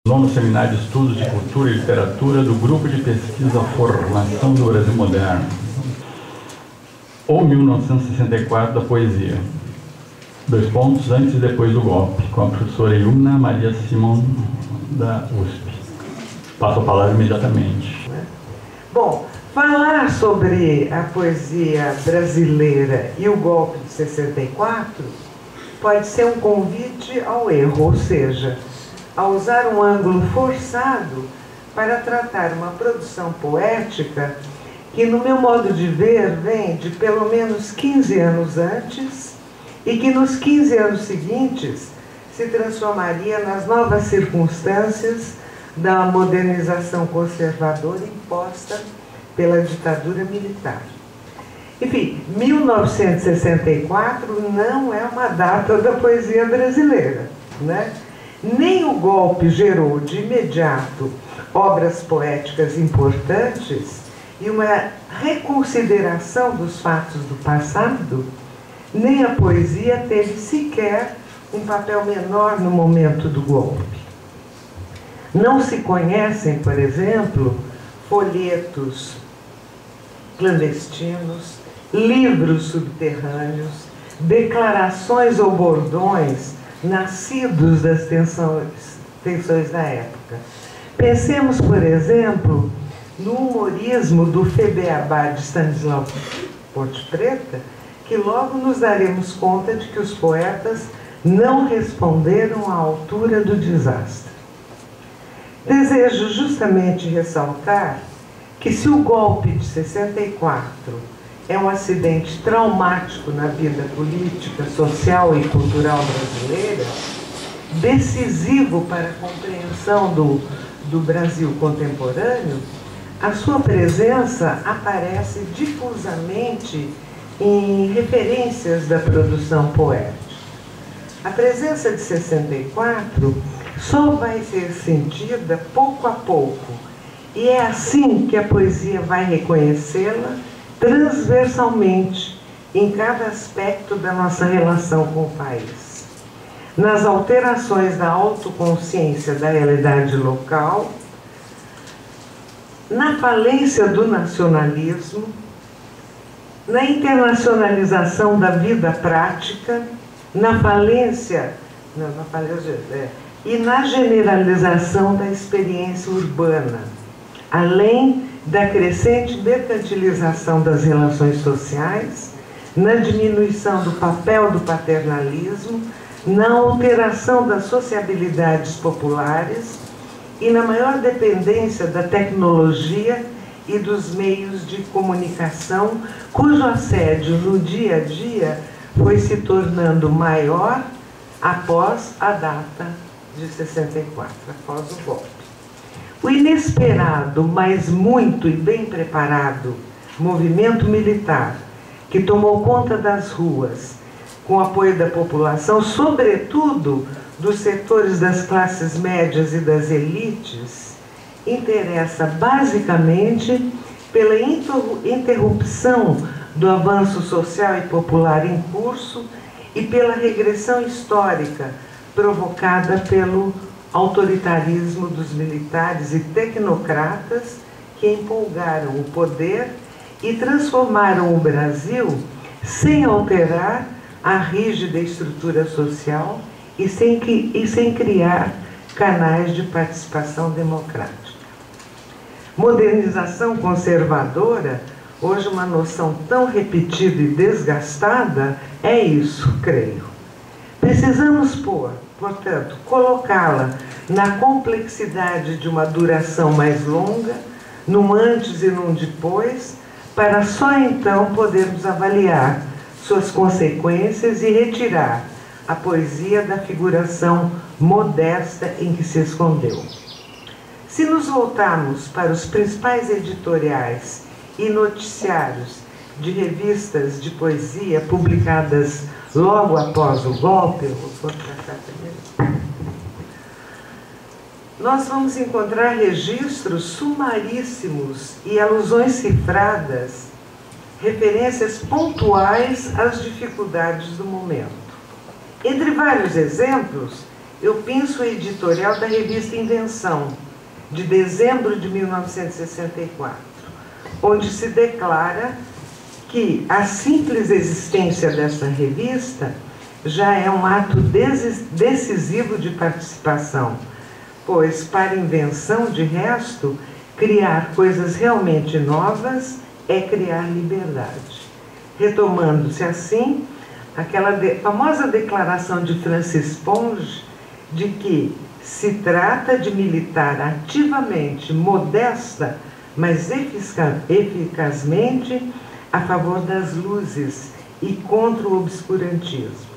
Nono Seminário de Estudos de Cultura e Literatura do Grupo de Pesquisa Formação do Brasil Moderno, ou 1964 da poesia. 2 pontos, antes e depois do golpe, com a professora Iluna Maria Simon, da USP. Passo a palavra imediatamente. Bom, falar sobre a poesia brasileira e o golpe de 64 pode ser um convite ao erro, ou seja, a usar um ângulo forçado para tratar uma produção poética que, no meu modo de ver, vem de pelo menos 15 anos antes e que nos 15 anos seguintes se transformaria nas novas circunstâncias da modernização conservadora imposta pela ditadura militar. Enfim, 1964 não é uma data da poesia brasileira, né? Nem o golpe gerou de imediato obras poéticas importantes e uma reconsideração dos fatos do passado, nem a poesia teve sequer um papel menor no momento do golpe. Não se conhecem, por exemplo, folhetos clandestinos, livros subterrâneos, declarações ou bordões nascidos das tensões da época. Pensemos, por exemplo, no humorismo do Febeabá de Stanislau Ponte Preta, que logo nos daremos conta de que os poetas não responderam à altura do desastre. Desejo justamente ressaltar que se o golpe de 64 é um acidente traumático na vida política, social e cultural brasileira, decisivo para a compreensão do Brasil contemporâneo, a sua presença aparece difusamente em referências da produção poética. A presença de 64 só vai ser sentida pouco a pouco, e é assim que a poesia vai reconhecê-la transversalmente em cada aspecto da nossa relação com o país. Nas alterações da autoconsciência da realidade local, na falência do nacionalismo, na internacionalização da vida prática, na falência e na generalização da experiência urbana, além da crescente mercantilização das relações sociais, na diminuição do papel do paternalismo, na alteração das sociabilidades populares e na maior dependência da tecnologia e dos meios de comunicação, cujo assédio no dia a dia foi se tornando maior após a data de 64, após o golpe. O inesperado, mas muito e bem preparado movimento militar que tomou conta das ruas, com apoio da população, sobretudo dos setores das classes médias e das elites, interessa basicamente pela interrupção do avanço social e popular em curso e pela regressão histórica provocada pelo autoritarismo dos militares e tecnocratas que empolgaram o poder e transformaram o Brasil sem alterar a rígida estrutura social e sem criar canais de participação democrática. Modernização conservadora, hoje uma noção tão repetida e desgastada, é isso, creio. Precisamos portanto, colocá-la na complexidade de uma duração mais longa, num antes e num depois, para só então podermos avaliar suas consequências e retirar a poesia da figuração modesta em que se escondeu. Se nos voltarmos para os principais editoriais e noticiários de revistas de poesia publicadas logo após o golpe, nós vamos encontrar registros sumaríssimos e alusões cifradas, referências pontuais às dificuldades do momento. Entre vários exemplos, eu penso o editorial da revista Invenção, de dezembro de 1964, onde se declara que a simples existência dessa revista já é um ato decisivo de participação, pois, para invenção, de resto, criar coisas realmente novas é criar liberdade. Retomando-se assim aquela famosa declaração de Francis Ponge de que se trata de militar ativamente, modesta, mas eficazmente a favor das luzes e contra o obscurantismo.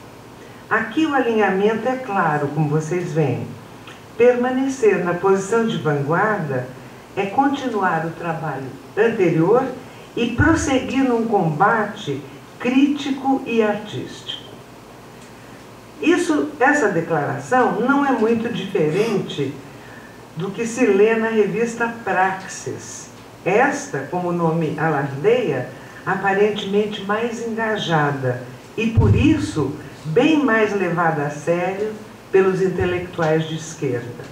Aqui o alinhamento é claro, como vocês veem. Permanecer na posição de vanguarda é continuar o trabalho anterior e prosseguir num combate crítico e artístico. Essa declaração não é muito diferente do que se lê na revista Praxis. Esta, como o nome alardeia, aparentemente mais engajada e, por isso, bem mais levada a sério pelos intelectuais de esquerda.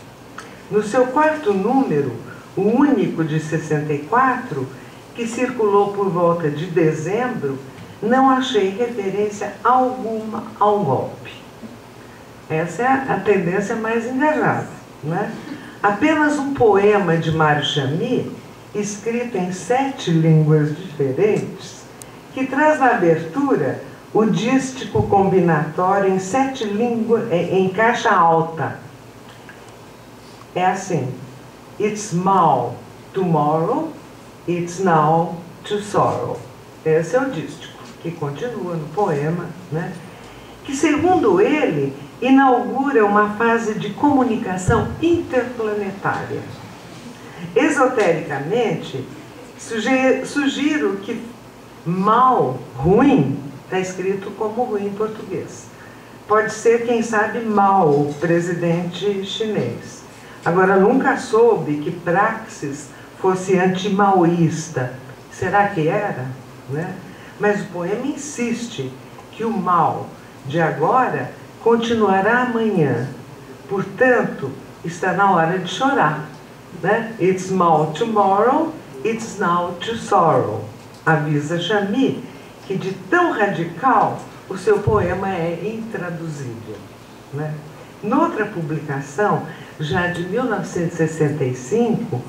No seu quarto número, o único de 64, que circulou por volta de dezembro, não achei referência alguma ao golpe. Essa é a tendência mais engajada, né? Apenas um poema de Mário Chamy, escrito em 7 línguas diferentes, que traz na abertura o dístico combinatório em 7 línguas, em caixa alta. É assim: It's small tomorrow, it's now to sorrow. Esse é o dístico, que continua no poema, né? Que, segundo ele, inaugura uma fase de comunicação interplanetária. Esotericamente, sugiro que mal, ruim, está escrito como ruim em português. Pode ser, quem sabe, Mao, o presidente chinês. Agora, nunca soube que Praxis fosse anti-maoísta. Será que era? Né? Mas o poema insiste que o mal de agora continuará amanhã. Portanto, está na hora de chorar. Né? It's small tomorrow, it's now to sorrow. Avisa Chamy que, de tão radical, o seu poema é intraduzível. Né? Noutra publicação, já de 1965,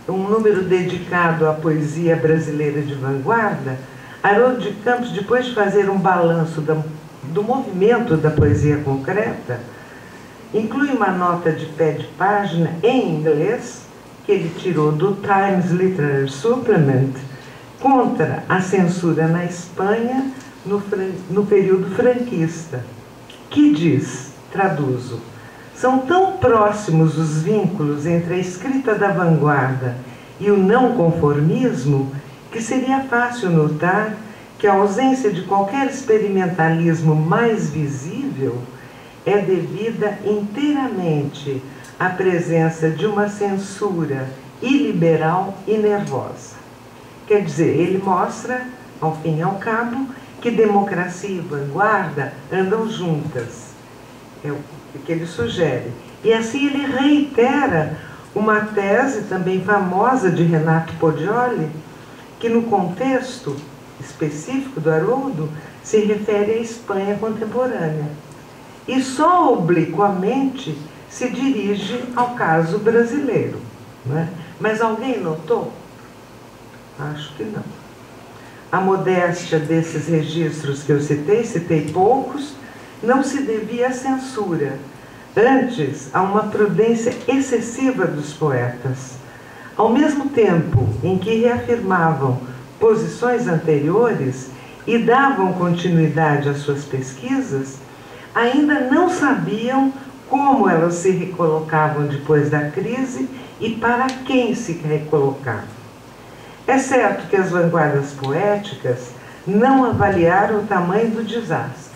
um número dedicado à poesia brasileira de vanguarda, Haroldo de Campos, depois de fazer um balanço do movimento da poesia concreta, inclui uma nota de pé de página em inglês, que ele tirou do Times Literary Supplement, contra a censura na Espanha no período franquista, que diz, traduzo: são tão próximos os vínculos entre a escrita da vanguarda e o não conformismo que seria fácil notar que a ausência de qualquer experimentalismo mais visível é devida inteiramente à presença de uma censura iliberal e nervosa. Quer dizer, ele mostra, ao fim e ao cabo, que democracia e vanguarda andam juntas. É o que ele sugere. E assim ele reitera uma tese também famosa de Renato Poggioli, que no contexto específico do Haroldo se refere à Espanha contemporânea. E só obliquamente se dirige ao caso brasileiro. Né? Mas alguém notou? Acho que não. A modéstia desses registros que eu citei poucos, não se devia à censura, antes a uma prudência excessiva dos poetas. Ao mesmo tempo em que reafirmavam posições anteriores e davam continuidade às suas pesquisas, ainda não sabiam como elas se recolocavam depois da crise e para quem se recolocavam. É certo que as vanguardas poéticas não avaliaram o tamanho do desastre.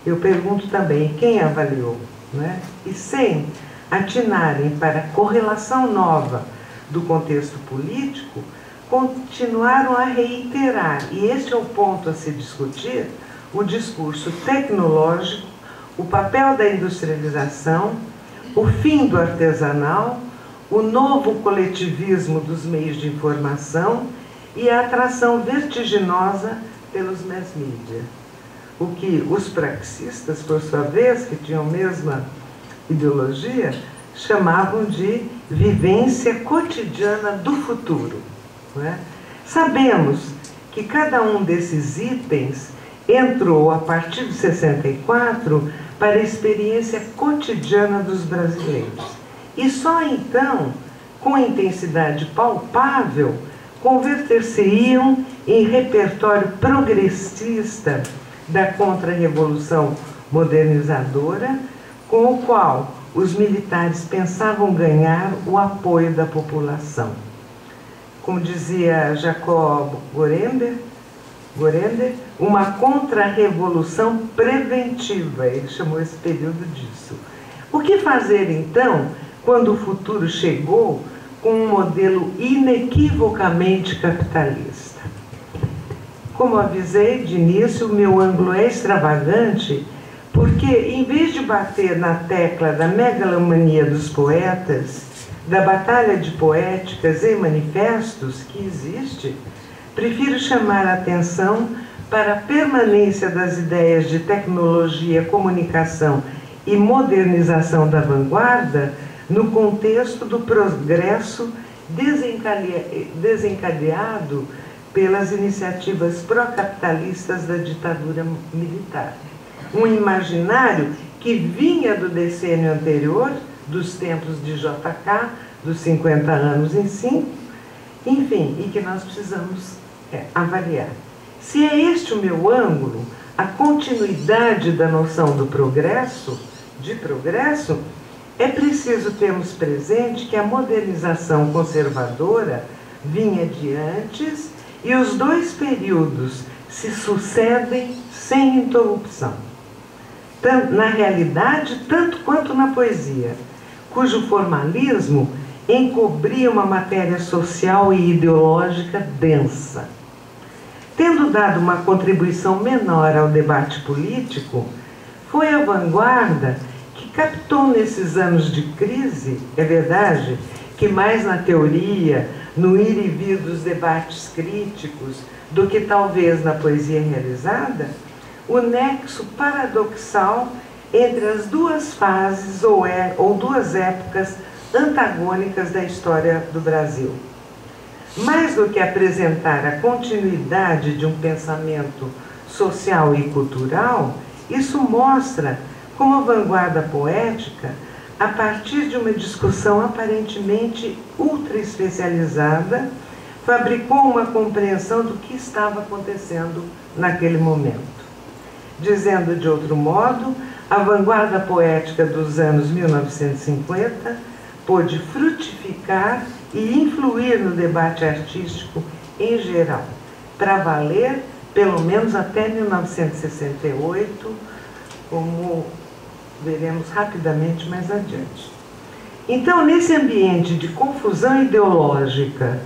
Eu pergunto também, quem avaliou? Né? E sem atinarem para a correlação nova do contexto político, continuaram a reiterar, e este é o ponto a se discutir, o discurso tecnológico, o papel da industrialização, o fim do artesanal, o novo coletivismo dos meios de informação e a atração vertiginosa pelos mass media. O que os praxistas, por sua vez, que tinham a mesma ideologia, chamavam de vivência cotidiana do futuro. Não é? Sabemos que cada um desses itens entrou, a partir de 64, para a experiência cotidiana dos brasileiros. E só então, com intensidade palpável, converter-se-iam em repertório progressista da contra-revolução modernizadora, com o qual os militares pensavam ganhar o apoio da população. Como dizia Jacob Gorender, uma contra-revolução preventiva, ele chamou esse período disso. O que fazer, então, quando o futuro chegou com um modelo inequivocamente capitalista? Como avisei de início, o meu ângulo é extravagante, porque, em vez de bater na tecla da megalomania dos poetas, da batalha de poéticas e manifestos que existe, prefiro chamar a atenção para a permanência das ideias de tecnologia, comunicação e modernização da vanguarda no contexto do progresso desencadeado pelas iniciativas pró-capitalistas da ditadura militar. Um imaginário que vinha do decênio anterior, dos tempos de JK, dos 50 anos em 5, enfim, e que nós precisamos avaliar. Se é este o meu ângulo, a continuidade da noção do progresso, é preciso termos presente que a modernização conservadora vinha de antes e os dois períodos se sucedem sem interrupção. Na realidade, tanto quanto na poesia, cujo formalismo encobria uma matéria social e ideológica densa. Tendo dado uma contribuição menor ao debate político, foi a vanguarda que captou nesses anos de crise, é verdade, que mais na teoria, no ir e vir dos debates críticos, do que talvez na poesia realizada, o nexo paradoxal entre as duas fases ou duas épocas antagônicas da história do Brasil. Mais do que apresentar a continuidade de um pensamento social e cultural, isso mostra como a vanguarda poética, a partir de uma discussão aparentemente ultra especializada, fabricou uma compreensão do que estava acontecendo naquele momento. Dizendo de outro modo, a vanguarda poética dos anos 1950 pôde frutificar e influir no debate artístico em geral, para valer pelo menos até 1968, como veremos rapidamente mais adiante. Então, nesse ambiente de confusão ideológica,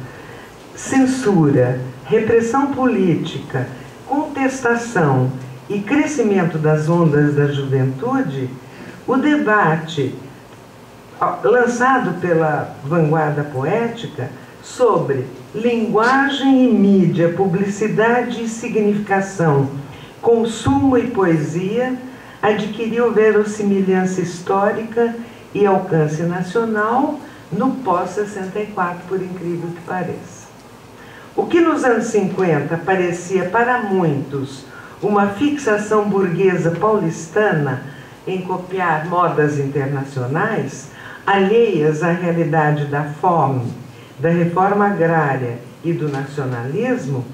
censura, repressão política, contestação e crescimento das ondas da juventude, o debate lançado pela vanguarda poética sobre linguagem e mídia, publicidade e significação, consumo e poesia, adquiriu verossimilhança histórica e alcance nacional no pós-64, por incrível que pareça. O que nos anos 50 parecia para muitos uma fixação burguesa paulistana em copiar modas internacionais, alheias à realidade da fome, da reforma agrária e do nacionalismo,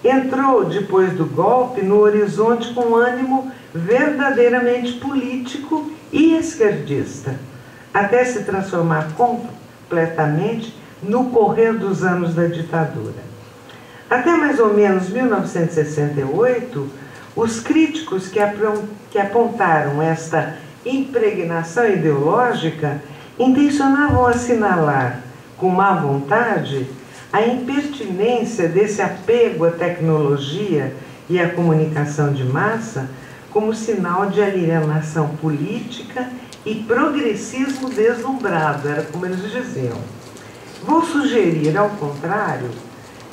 entrou, depois do golpe, no horizonte com ânimo verdadeiramente político e esquerdista, até se transformar completamente no correr dos anos da ditadura. Até mais ou menos 1968, os críticos que apontaram esta impregnação ideológica intencionavam assinalar, com má vontade, a impertinência desse apego à tecnologia e à comunicação de massa como sinal de alienação política e progressismo deslumbrado, era como eles diziam. Vou sugerir, ao contrário,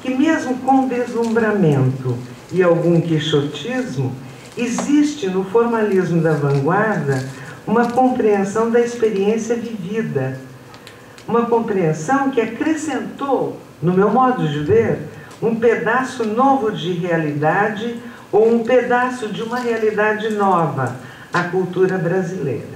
que mesmo com deslumbramento e algum quixotismo, existe no formalismo da vanguarda uma compreensão da experiência vivida, uma compreensão que acrescentou, no meu modo de ver, um pedaço novo de realidade ou um pedaço de uma realidade nova à cultura brasileira.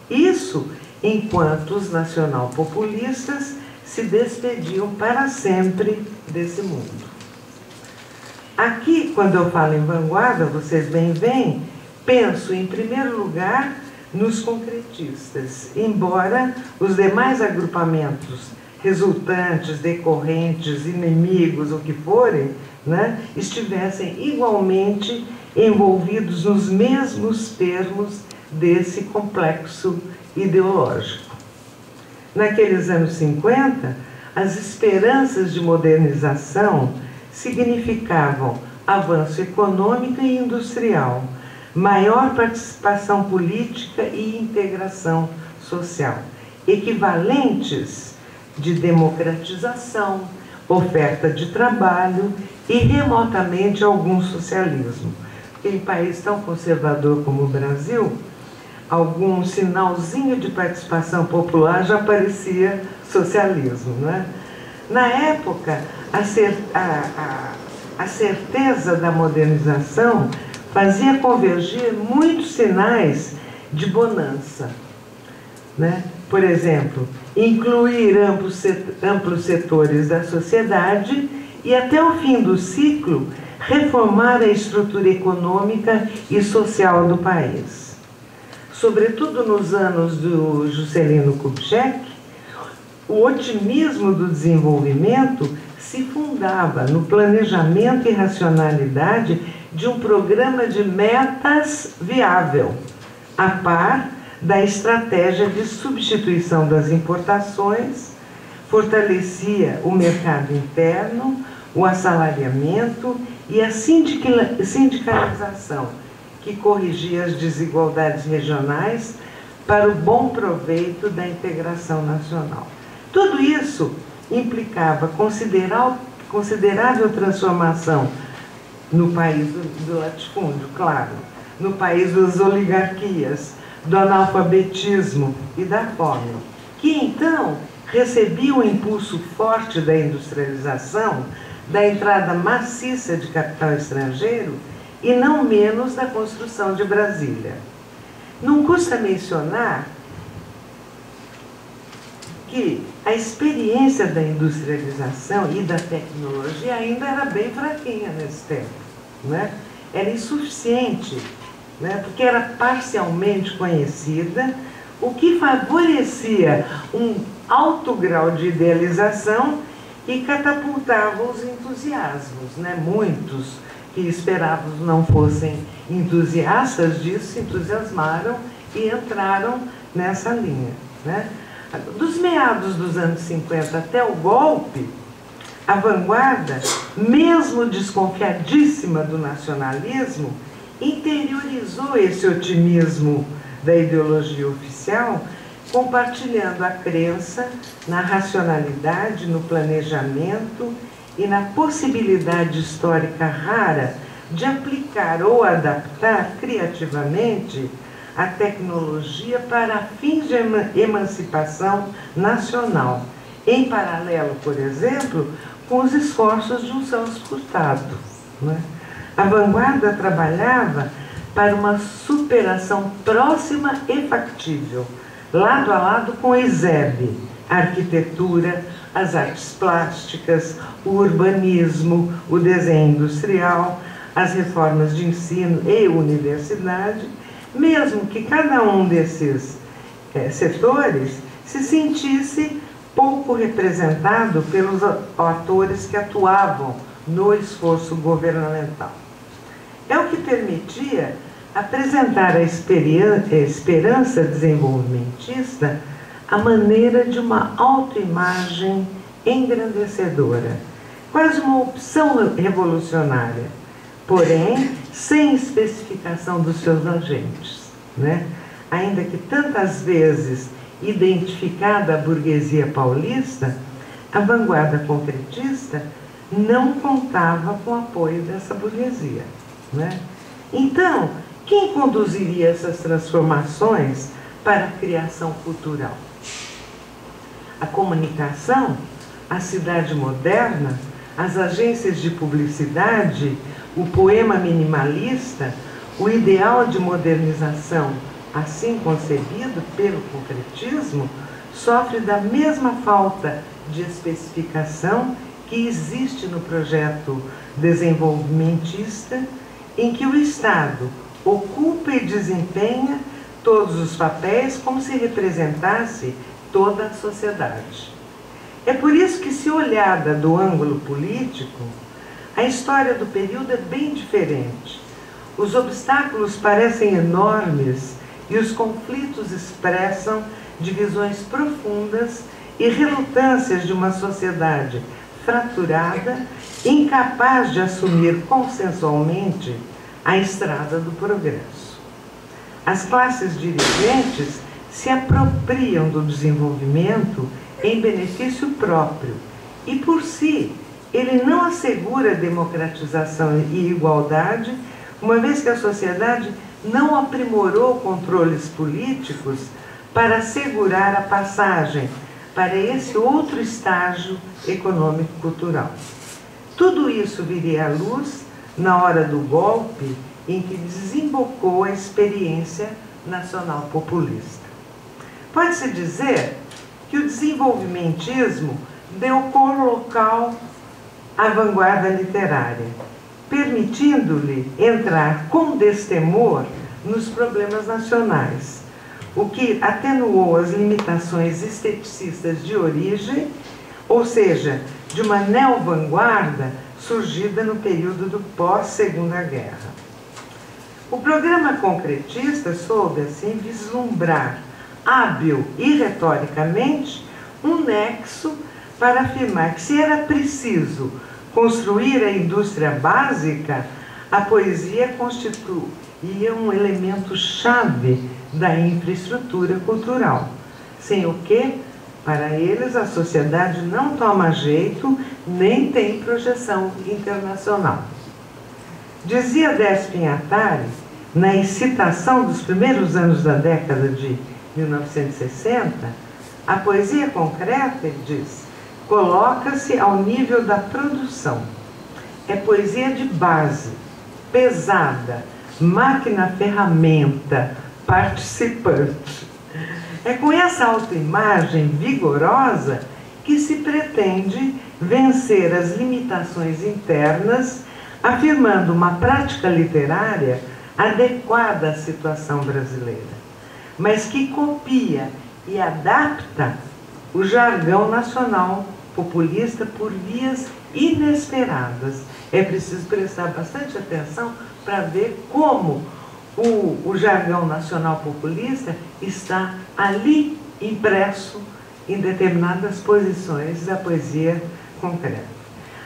Isso enquanto os nacional-populistas se despediam para sempre desse mundo. Aqui, quando eu falo em vanguarda, vocês bem veem, penso em primeiro lugar nos concretistas, embora os demais agrupamentos resultantes, decorrentes, inimigos, o que forem, né, estivessem igualmente envolvidos nos mesmos termos desse complexo ideológico. Naqueles anos 50, as esperanças de modernização significavam avanço econômico e industrial, maior participação política e integração social, equivalentes de democratização, oferta de trabalho e remotamente algum socialismo. Porque em um país tão conservador como o Brasil, algum sinalzinho de participação popular já parecia socialismo, né? Na época, a certeza da modernização fazia convergir muitos sinais de bonança, né? Por exemplo, incluir amplos setores da sociedade e, até o fim do ciclo, reformar a estrutura econômica e social do país. Sobretudo nos anos do Juscelino Kubitschek, o otimismo do desenvolvimento se fundava no planejamento e racionalidade de um programa de metas viável, a par da estratégia de substituição das importações, fortalecia o mercado interno, o assalariamento e a sindicalização, que corrigia as desigualdades regionais para o bom proveito da integração nacional. Tudo isso implicava considerável transformação no país do latifúndio, claro, no país das oligarquias, do analfabetismo e da fome, que então recebia o impulso forte da industrialização, da entrada maciça de capital estrangeiro e não menos da construção de Brasília. Não custa mencionar que a experiência da industrialização e da tecnologia ainda era bem fraquinha nesse tempo, né? Era insuficiente, né? Porque era parcialmente conhecida, o que favorecia um alto grau de idealização e catapultava os entusiasmos, né? Muitos que esperavam não fossem entusiastas disso se entusiasmaram e entraram nessa linha, né? Dos meados dos anos 50 até o golpe, a vanguarda, mesmo desconfiadíssima do nacionalismo, interiorizou esse otimismo da ideologia oficial, compartilhando a crença na racionalidade, no planejamento e na possibilidade histórica rara de aplicar ou adaptar criativamente a tecnologia para fins de emancipação nacional, em paralelo, por exemplo, com os esforços de um Celso Furtado, né? A vanguarda trabalhava para uma superação próxima e factível, lado a lado com o ISEB, a arquitetura, as artes plásticas, o urbanismo, o desenho industrial, as reformas de ensino e universidade, mesmo que cada um desses setores se sentisse pouco representado pelos atores que atuavam no esforço governamental. É o que permitia apresentar a esperança desenvolvimentista à maneira de uma autoimagem engrandecedora, quase uma opção revolucionária, porém sem especificação dos seus agentes, né? Ainda que tantas vezes identificada a burguesia paulista, a vanguarda concretista não contava com o apoio dessa burguesia, né? Então, quem conduziria essas transformações para a criação cultural? A comunicação, a cidade moderna, as agências de publicidade, o poema minimalista, o ideal de modernização assim concebido pelo concretismo, sofre da mesma falta de especificação que existe no projeto desenvolvimentista, em que o Estado ocupa e desempenha todos os papéis como se representasse toda a sociedade. É por isso que, se olhada do ângulo político, a história do período é bem diferente. Os obstáculos parecem enormes e os conflitos expressam divisões profundas e relutâncias de uma sociedade fraturada, incapaz de assumir consensualmente a estrada do progresso. As classes dirigentes se apropriam do desenvolvimento em benefício próprio e, por si, ele não assegura democratização e igualdade, uma vez que a sociedade não aprimorou controles políticos para assegurar a passagem para esse outro estágio econômico-cultural. Tudo isso viria à luz na hora do golpe em que desembocou a experiência nacional populista. Pode-se dizer que o desenvolvimentismo deu cor local à vanguarda literária, permitindo-lhe entrar com destemor nos problemas nacionais, o que atenuou as limitações esteticistas de origem, ou seja, de uma neo-vanguarda surgida no período do pós-Segunda Guerra. O programa concretista soube, assim, vislumbrar, hábil e retoricamente, um nexo para afirmar que, se era preciso construir a indústria básica, a poesia constituía um elemento chave da infraestrutura cultural, sem o que, para eles, a sociedade não toma jeito nem tem projeção internacional. Dizia Despin Attari, na excitação dos primeiros anos da década de 1960, a poesia concreta, ele diz, coloca-se ao nível da produção. É poesia de base, pesada, máquina-ferramenta, participante. É com essa autoimagem vigorosa que se pretende vencer as limitações internas, afirmando uma prática literária adequada à situação brasileira, mas que copia e adapta o jargão nacional populista por vias inesperadas. É preciso prestar bastante atenção para ver como o jargão nacional populista está ali impresso em determinadas posições da poesia concreta.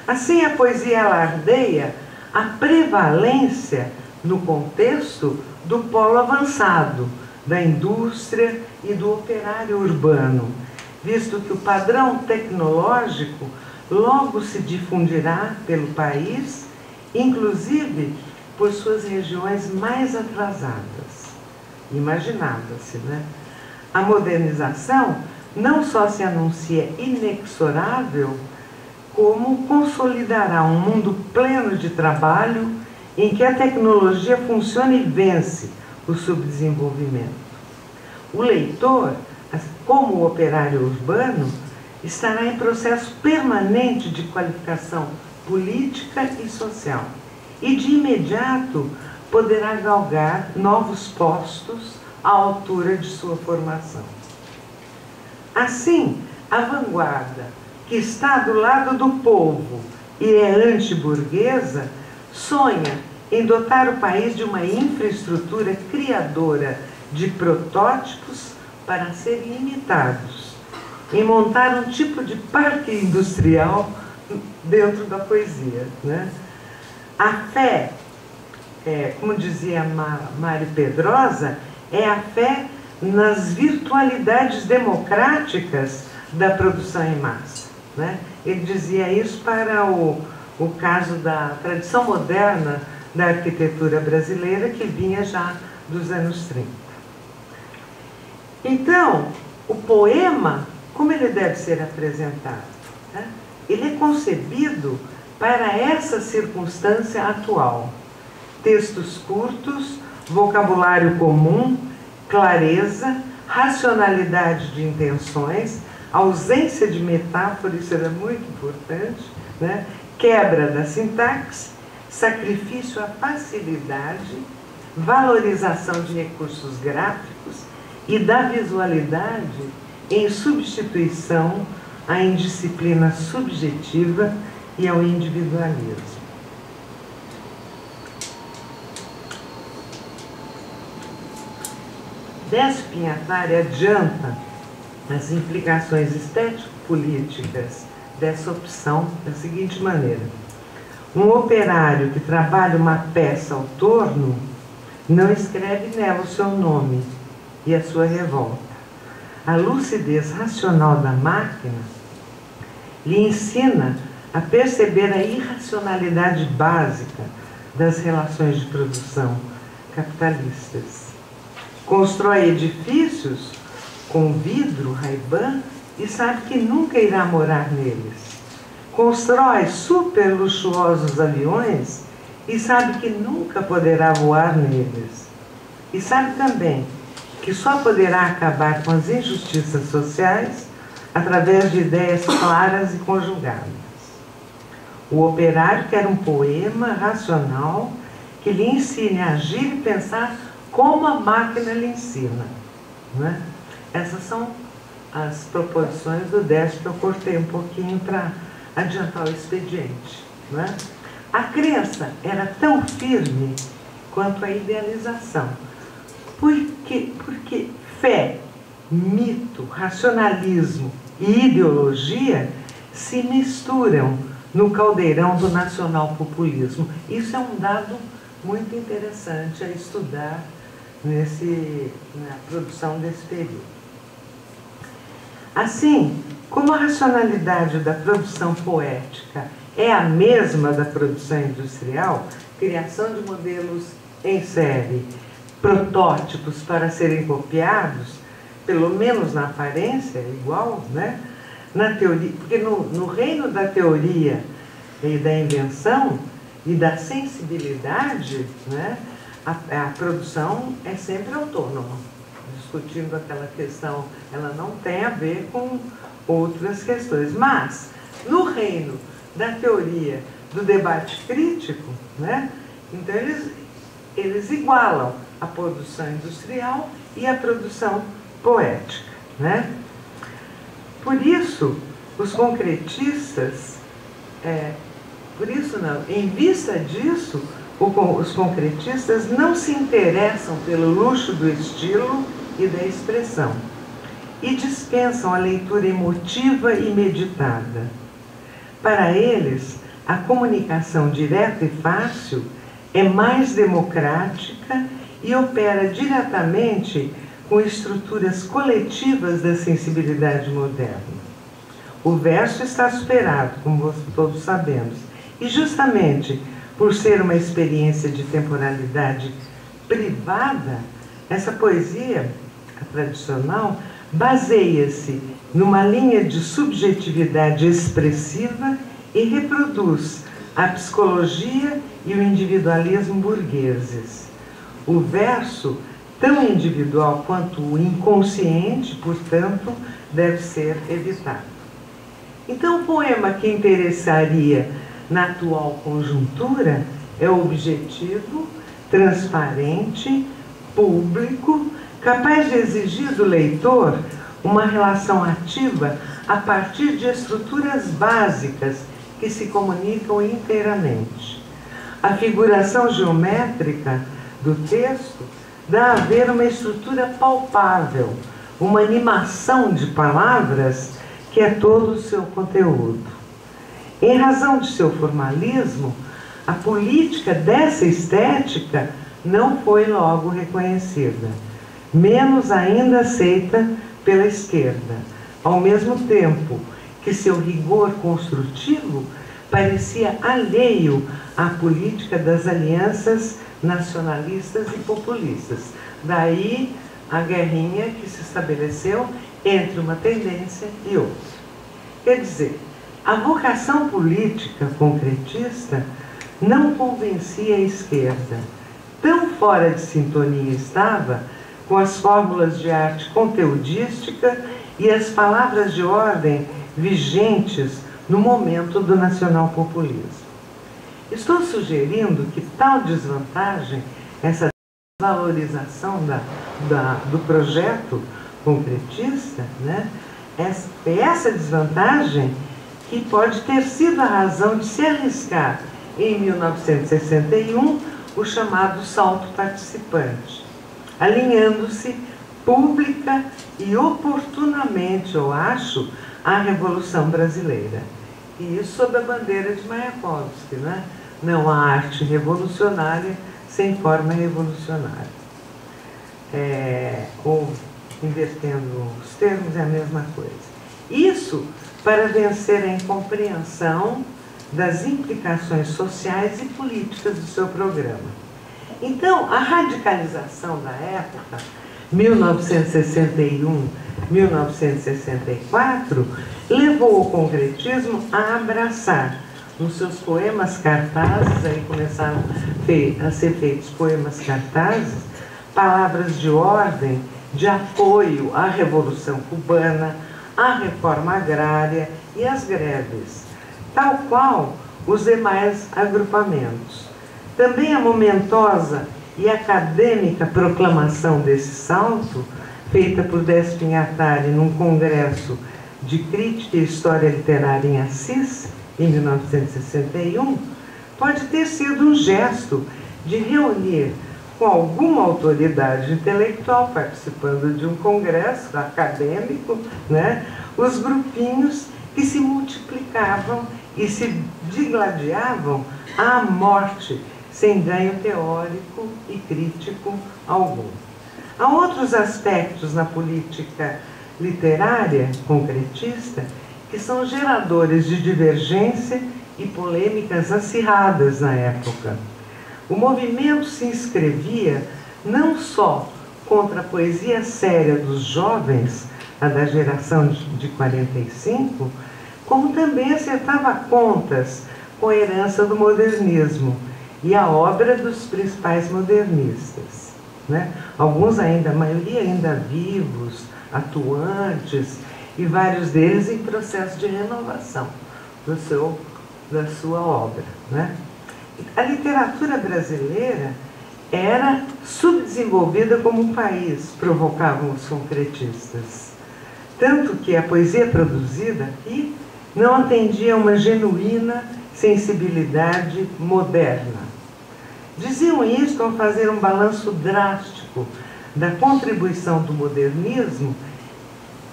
Assim, a poesia alardeia a prevalência no contexto do polo avançado, da indústria e do operário urbano, visto que o padrão tecnológico logo se difundirá pelo país, inclusive por suas regiões mais atrasadas. Imaginava-se, né? A modernização não só se anuncia inexorável, como consolidará um mundo pleno de trabalho em que a tecnologia funciona e vence o subdesenvolvimento. O leitor, como o operário urbano, estará em processo permanente de qualificação política e social, e de imediato poderá galgar novos postos à altura de sua formação. Assim, a vanguarda, que está do lado do povo e é antiburguesa, sonha em dotar o país de uma infraestrutura criadora de protótipos para serem imitados, em montar um tipo de parque industrial dentro da poesia, né? A fé, como dizia Mário Pedrosa, é a fé nas virtualidades democráticas da produção em massa, né? Ele dizia isso para o caso da tradição moderna da arquitetura brasileira, que vinha já dos anos 30. Então, o poema, como ele deve ser apresentado? Né? Ele é concebido para essa circunstância atual. Textos curtos, vocabulário comum, clareza, racionalidade de intenções, ausência de metáfora, isso era muito importante, né? Quebra da sintaxe, sacrifício à facilidade, valorização de recursos gráficos e da visualidade em substituição à indisciplina subjetiva e ao individualismo. Décio Pinhatari adianta as implicações estético-políticas dessa opção da seguinte maneira: um operário que trabalha uma peça ao torno não escreve nela o seu nome e a sua revolta. A lucidez racional da máquina lhe ensina a perceber a irracionalidade básica das relações de produção capitalistas. Constrói edifícios com vidro Ray-Ban e sabe que nunca irá morar neles. Constrói super luxuosos aviões e sabe que nunca poderá voar neles. E sabe também que só poderá acabar com as injustiças sociais através de ideias claras e conjugadas. O operário quer um poema racional que lhe ensine a agir e pensar como a máquina lhe ensina, né? Essas são as proposições do Décio que eu cortei um pouquinho para adiantar o expediente, né? A crença era tão firme quanto a idealização. Porque fé, mito, racionalismo e ideologia se misturam no caldeirão do nacional-populismo. Isso é um dado muito interessante a estudar na produção desse período. Assim, como a racionalidade da produção poética é a mesma da produção industrial, criação de modelos em série, protótipos para serem copiados, pelo menos na aparência, igual, né? Na teoria, porque no reino da teoria e da invenção e da sensibilidade, né, a produção é sempre autônoma. Discutindo aquela questão, ela não tem a ver com outras questões. Mas, no reino da teoria do debate crítico, né, então eles igualam a produção industrial e a produção poética, né? Por isso, os concretistas, em vista disso, os concretistas não se interessam pelo luxo do estilo e da expressão e dispensam a leitura emotiva e meditada. Para eles, a comunicação direta e fácil é mais democrática e opera diretamente com estruturas coletivas da sensibilidade moderna. O verso está superado, como todos sabemos, e justamente por ser uma experiência de temporalidade privada, essa poesia, a tradicional, baseia-se numa linha de subjetividade expressiva e reproduz a psicologia e o individualismo burgueses. O verso, tão individual quanto o inconsciente, portanto, deve ser evitado. Então, o poema que interessaria na atual conjuntura é objetivo, transparente, público, capaz de exigir do leitor uma relação ativa a partir de estruturas básicas que se comunicam inteiramente. A figuração geométrica do texto dá a ver uma estrutura palpável, uma animação de palavras que é todo o seu conteúdo. Em razão de seu formalismo, a política dessa estética não foi logo reconhecida, menos ainda aceita pela esquerda, ao mesmo tempo que seu rigor construtivo parecia alheio à política das alianças nacionalistas e populistas. Daí a guerrinha que se estabeleceu entre uma tendência e outra. Quer dizer, a vocação política concretista não convencia a esquerda. Tão fora de sintonia estava com as fórmulas de arte conteudística e as palavras de ordem vigentes no momento do nacionalpopulismo. Estou sugerindo que tal desvantagem, essa desvalorização do projeto concretista, né, essa desvantagem que pode ter sido a razão de se arriscar em 1961 o chamado salto participante, alinhando-se pública e oportunamente, eu acho, à Revolução Brasileira. E isso sob a bandeira de Mayakovsky, né? Não há arte revolucionária sem forma revolucionária. Ou, invertendo os termos, é a mesma coisa. Isso para vencer a incompreensão das implicações sociais e políticas do seu programa. Então, a radicalização da época, 1961-1964, levou o concretismo a abraçar nos seus poemas cartazes, aí começaram a ser feitos poemas cartazes, palavras de ordem, de apoio à Revolução Cubana, à reforma agrária e às greves, tal qual os demais agrupamentos. Também a momentosa e acadêmica proclamação desse salto, feita por Despin Attali num congresso de crítica e história literária em Assis, em 1961, pode ter sido um gesto de reunir com alguma autoridade intelectual participando de um congresso acadêmico, né, os grupinhos que se multiplicavam e se digladiavam à morte, sem ganho teórico e crítico algum. Há outros aspectos na política literária concretista que são geradores de divergência e polêmicas acirradas na época. O movimento se inscrevia não só contra a poesia séria dos jovens, a da geração de 45, como também acertava contas com a herança do modernismo e a obra dos principais modernistas, né? Alguns ainda, a maioria ainda vivos, atuantes, e vários deles em processo de renovação da sua obra, né? A literatura brasileira era subdesenvolvida como um país, provocavam os concretistas. Tanto que a poesia produzida aqui não atendia a uma genuína sensibilidade moderna. Diziam isto ao fazer um balanço drástico da contribuição do modernismo,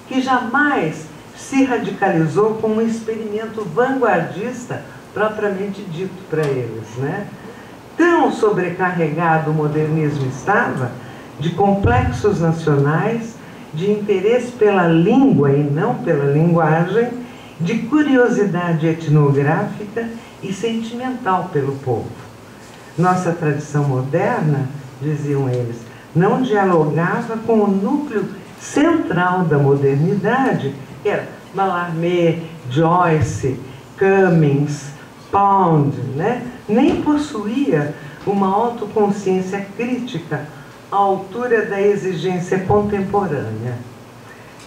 que jamais se radicalizou como um experimento vanguardista propriamente dito para eles, né? Tão sobrecarregado o modernismo estava de complexos nacionais, de interesse pela língua e não pela linguagem, de curiosidade etnográfica e sentimental pelo povo. Nossa tradição moderna, diziam eles, não dialogava com o núcleo central da modernidade, que era Mallarmé, Joyce, Cummings, Pound, né? Nem possuía uma autoconsciência crítica à altura da exigência contemporânea,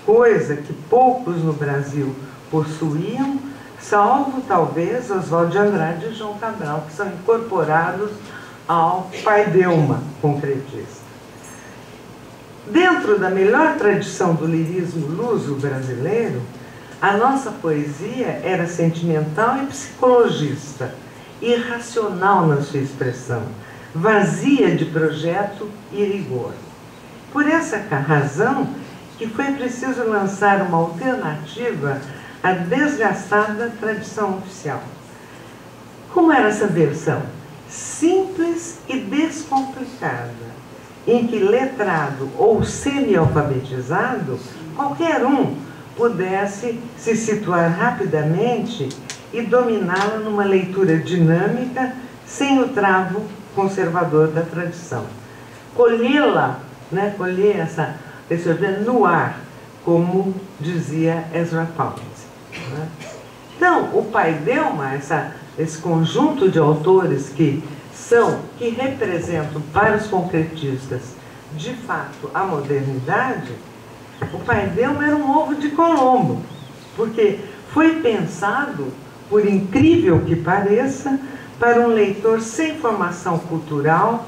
coisa que poucos no Brasil possuíam, salvo talvez Oswald de Andrade e João Cabral, que são incorporados ao Paideuma concretista. Dentro da melhor tradição do lirismo luso brasileiro, a nossa poesia era sentimental e psicologista, irracional na sua expressão, vazia de projeto e rigor. Por essa razão que foi preciso lançar uma alternativa à desgastada tradição oficial. Como era essa versão? Simples e descomplicada, em que letrado ou semi-alfabetizado, qualquer um pudesse se situar rapidamente e dominá-la numa leitura dinâmica, sem o travo conservador da tradição. Colhê-la, né, colher esse objeto no ar, como dizia Ezra Pound. Né? Então, o Paideuma, esse conjunto de autores que representam para os concretistas, de fato, a modernidade, o Paideuma era um ovo de Colombo, porque foi pensado, por incrível que pareça, para um leitor sem formação cultural,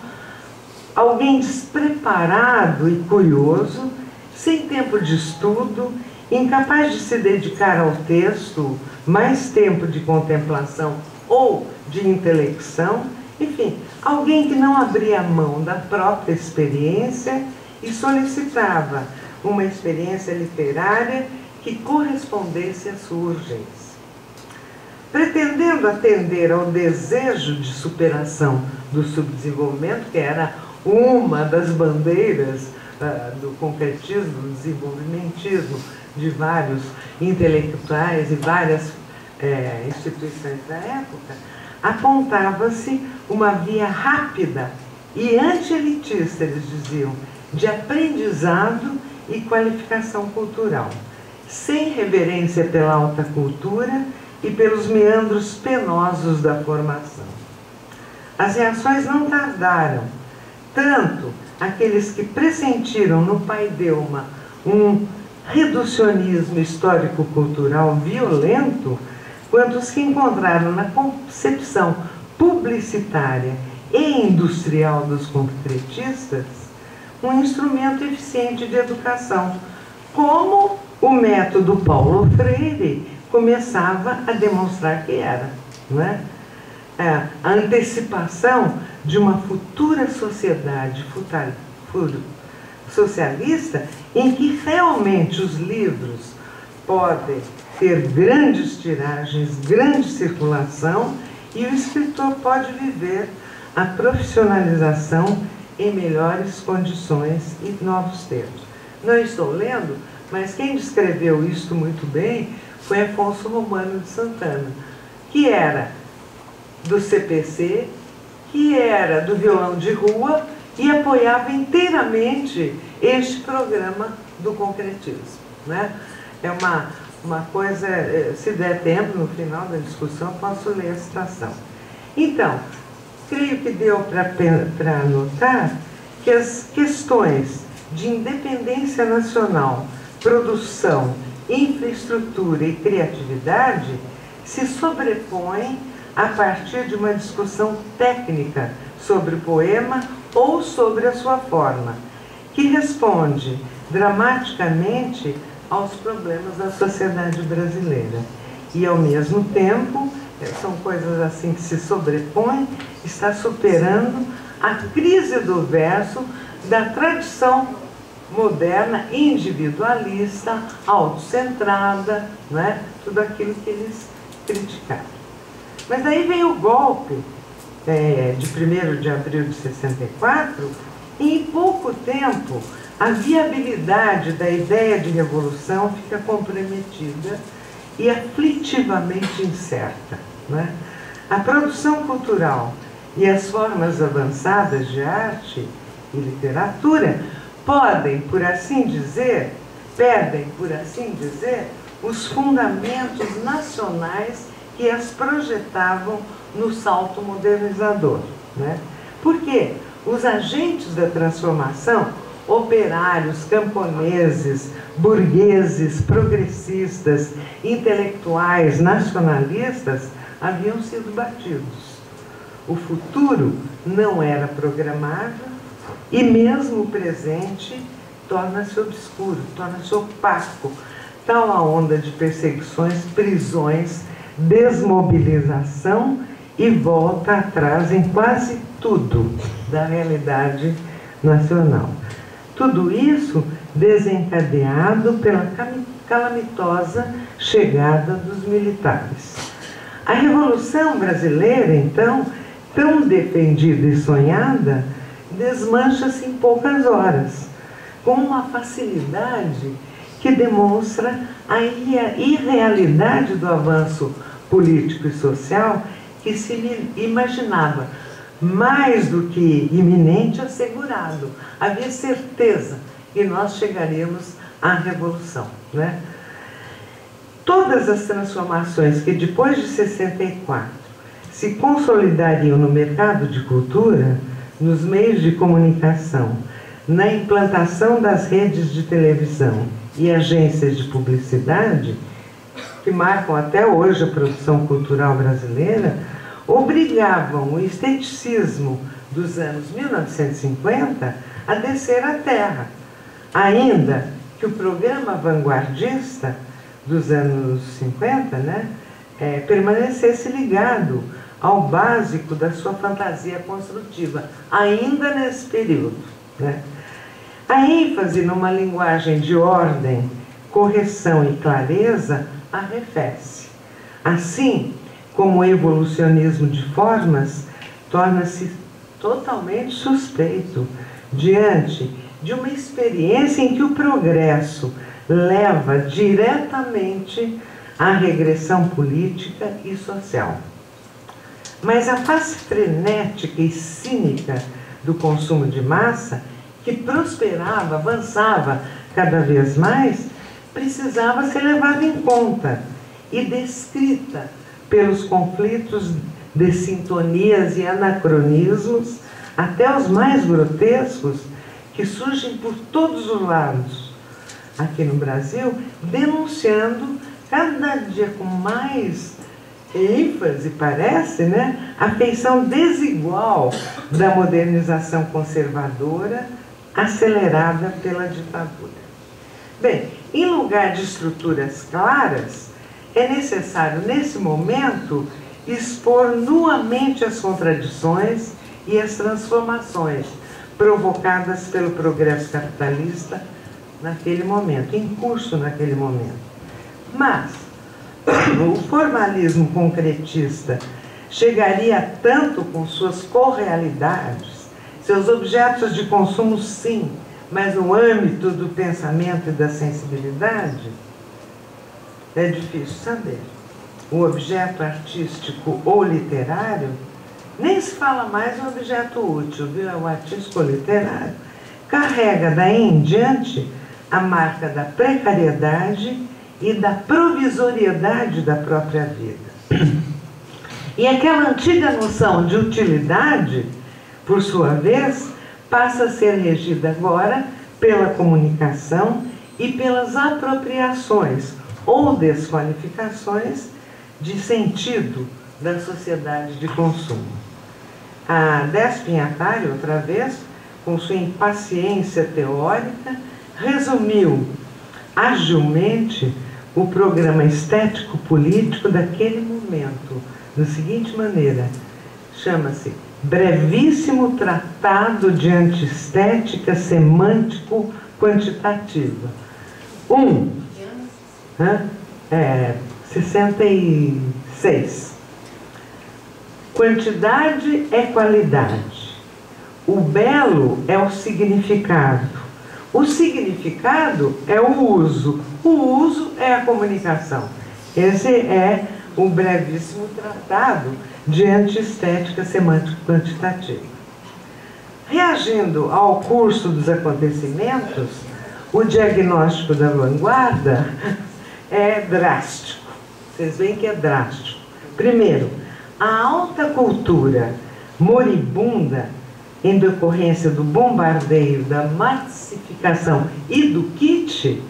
alguém despreparado e curioso, sem tempo de estudo, incapaz de se dedicar ao texto, mais tempo de contemplação ou de intelecção, enfim, alguém que não abria mão da própria experiência e solicitava uma experiência literária que correspondesse à sua urgência. Pretendendo atender ao desejo de superação do subdesenvolvimento, que era uma das bandeiras do concretismo, do desenvolvimentismo de vários intelectuais e várias instituições da época, apontava-se uma via rápida e anti-elitista, eles diziam, de aprendizado e qualificação cultural, sem reverência pela alta cultura e pelos meandros penosos da formação. As reações não tardaram, tanto aqueles que pressentiram no Paideuma um reducionismo histórico-cultural violento, quanto os que encontraram na concepção publicitária e industrial dos concretistas um instrumento eficiente de educação, como o método Paulo Freire começava a demonstrar que era, não é? A antecipação de uma futura sociedade socialista em que realmente os livros podem ter grandes tiragens, grande circulação e o escritor pode viver a profissionalização em melhores condições e novos tempos. Não estou lendo, mas quem descreveu isto muito bem foi Afonso Romano de Santana, que era do CPC, que era do violão de rua e apoiava inteiramente este programa do concretismo, né? É uma coisa, se der tempo, no final da discussão, posso ler a citação. Então, creio que deu para notar que as questões de independência nacional, produção, infraestrutura e criatividade se sobrepõem a partir de uma discussão técnica sobre o poema ou sobre a sua forma, que responde dramaticamente aos problemas da sociedade brasileira. E, ao mesmo tempo, são coisas assim que se sobrepõem, está superando a crise do verso da tradição moderna, individualista, autocentrada, né? Tudo aquilo que eles criticaram. Mas aí vem o golpe de 1º de abril de 64, e em pouco tempo a viabilidade da ideia de revolução fica comprometida e aflitivamente incerta, né? A produção cultural e as formas avançadas de arte e literatura perdem, por assim dizer, os fundamentos nacionais que as projetavam no salto modernizador, né? Porque os agentes da transformação operários, camponeses, burgueses, progressistas, intelectuais, nacionalistas haviam sido batidos. O futuro não era programável e mesmo o presente torna-se obscuro, torna-se opaco. Tal a onda de perseguições, prisões, desmobilização e volta atrás em quase tudo da realidade nacional. Tudo isso desencadeado pela calamitosa chegada dos militares. A Revolução Brasileira, então, tão defendida e sonhada, desmancha-se em poucas horas, com uma facilidade que demonstra a irrealidade do avanço político e social que se imaginava mais do que iminente, assegurado. Havia certeza que nós chegaríamos à Revolução, né? Todas as transformações que depois de 64 se consolidariam no mercado de cultura, nos meios de comunicação, na implantação das redes de televisão e agências de publicidade, que marcam até hoje a produção cultural brasileira, obrigavam o esteticismo dos anos 1950 a descer à terra, ainda que o programa vanguardista dos anos 50, né, permanecesse ligado ao básico da sua fantasia construtiva, ainda nesse período, né? A ênfase numa linguagem de ordem, correção e clareza arrefece. Assim como o evolucionismo de formas torna-se totalmente suspeito diante de uma experiência em que o progresso leva diretamente à regressão política e social. Mas a face frenética e cínica do consumo de massa, que prosperava, avançava cada vez mais, precisava ser levada em conta e descrita pelos conflitos de sintonias e anacronismos, até os mais grotescos, que surgem por todos os lados aqui no Brasil, denunciando cada dia com mais ênfase, parece, né, a feição desigual da modernização conservadora acelerada pela ditadura. Bem, em lugar de estruturas claras, é necessário, nesse momento, expor nuamente as contradições e as transformações provocadas pelo progresso capitalista naquele momento, em curso naquele momento. Mas o formalismo concretista chegaria tanto com suas correalidades, seus objetos de consumo, sim, mas no âmbito do pensamento e da sensibilidade? É difícil saber. O objeto artístico ou literário, nem se fala mais em objeto útil, viu? O artístico ou literário carrega daí em diante a marca da precariedade e da provisoriedade da própria vida. E aquela antiga noção de utilidade, por sua vez, passa a ser regida agora pela comunicação e pelas apropriações ou desqualificações de sentido da sociedade de consumo. A Despinhatari, outra vez, com sua impaciência teórica, resumiu agilmente o programa estético-político daquele momento, da seguinte maneira: chama-se Brevíssimo Tratado de Antiestética Semântico-Quantitativa. 66. Quantidade é qualidade. O belo é o significado. O significado é o uso. O uso é a comunicação. Esse é o brevíssimo tratado de antiestética semântico-quantitativa. Reagindo ao curso dos acontecimentos, o diagnóstico da vanguarda é drástico. Vocês veem que é drástico. Primeiro, a alta cultura moribunda em decorrência do bombardeio, da massificação e do kit,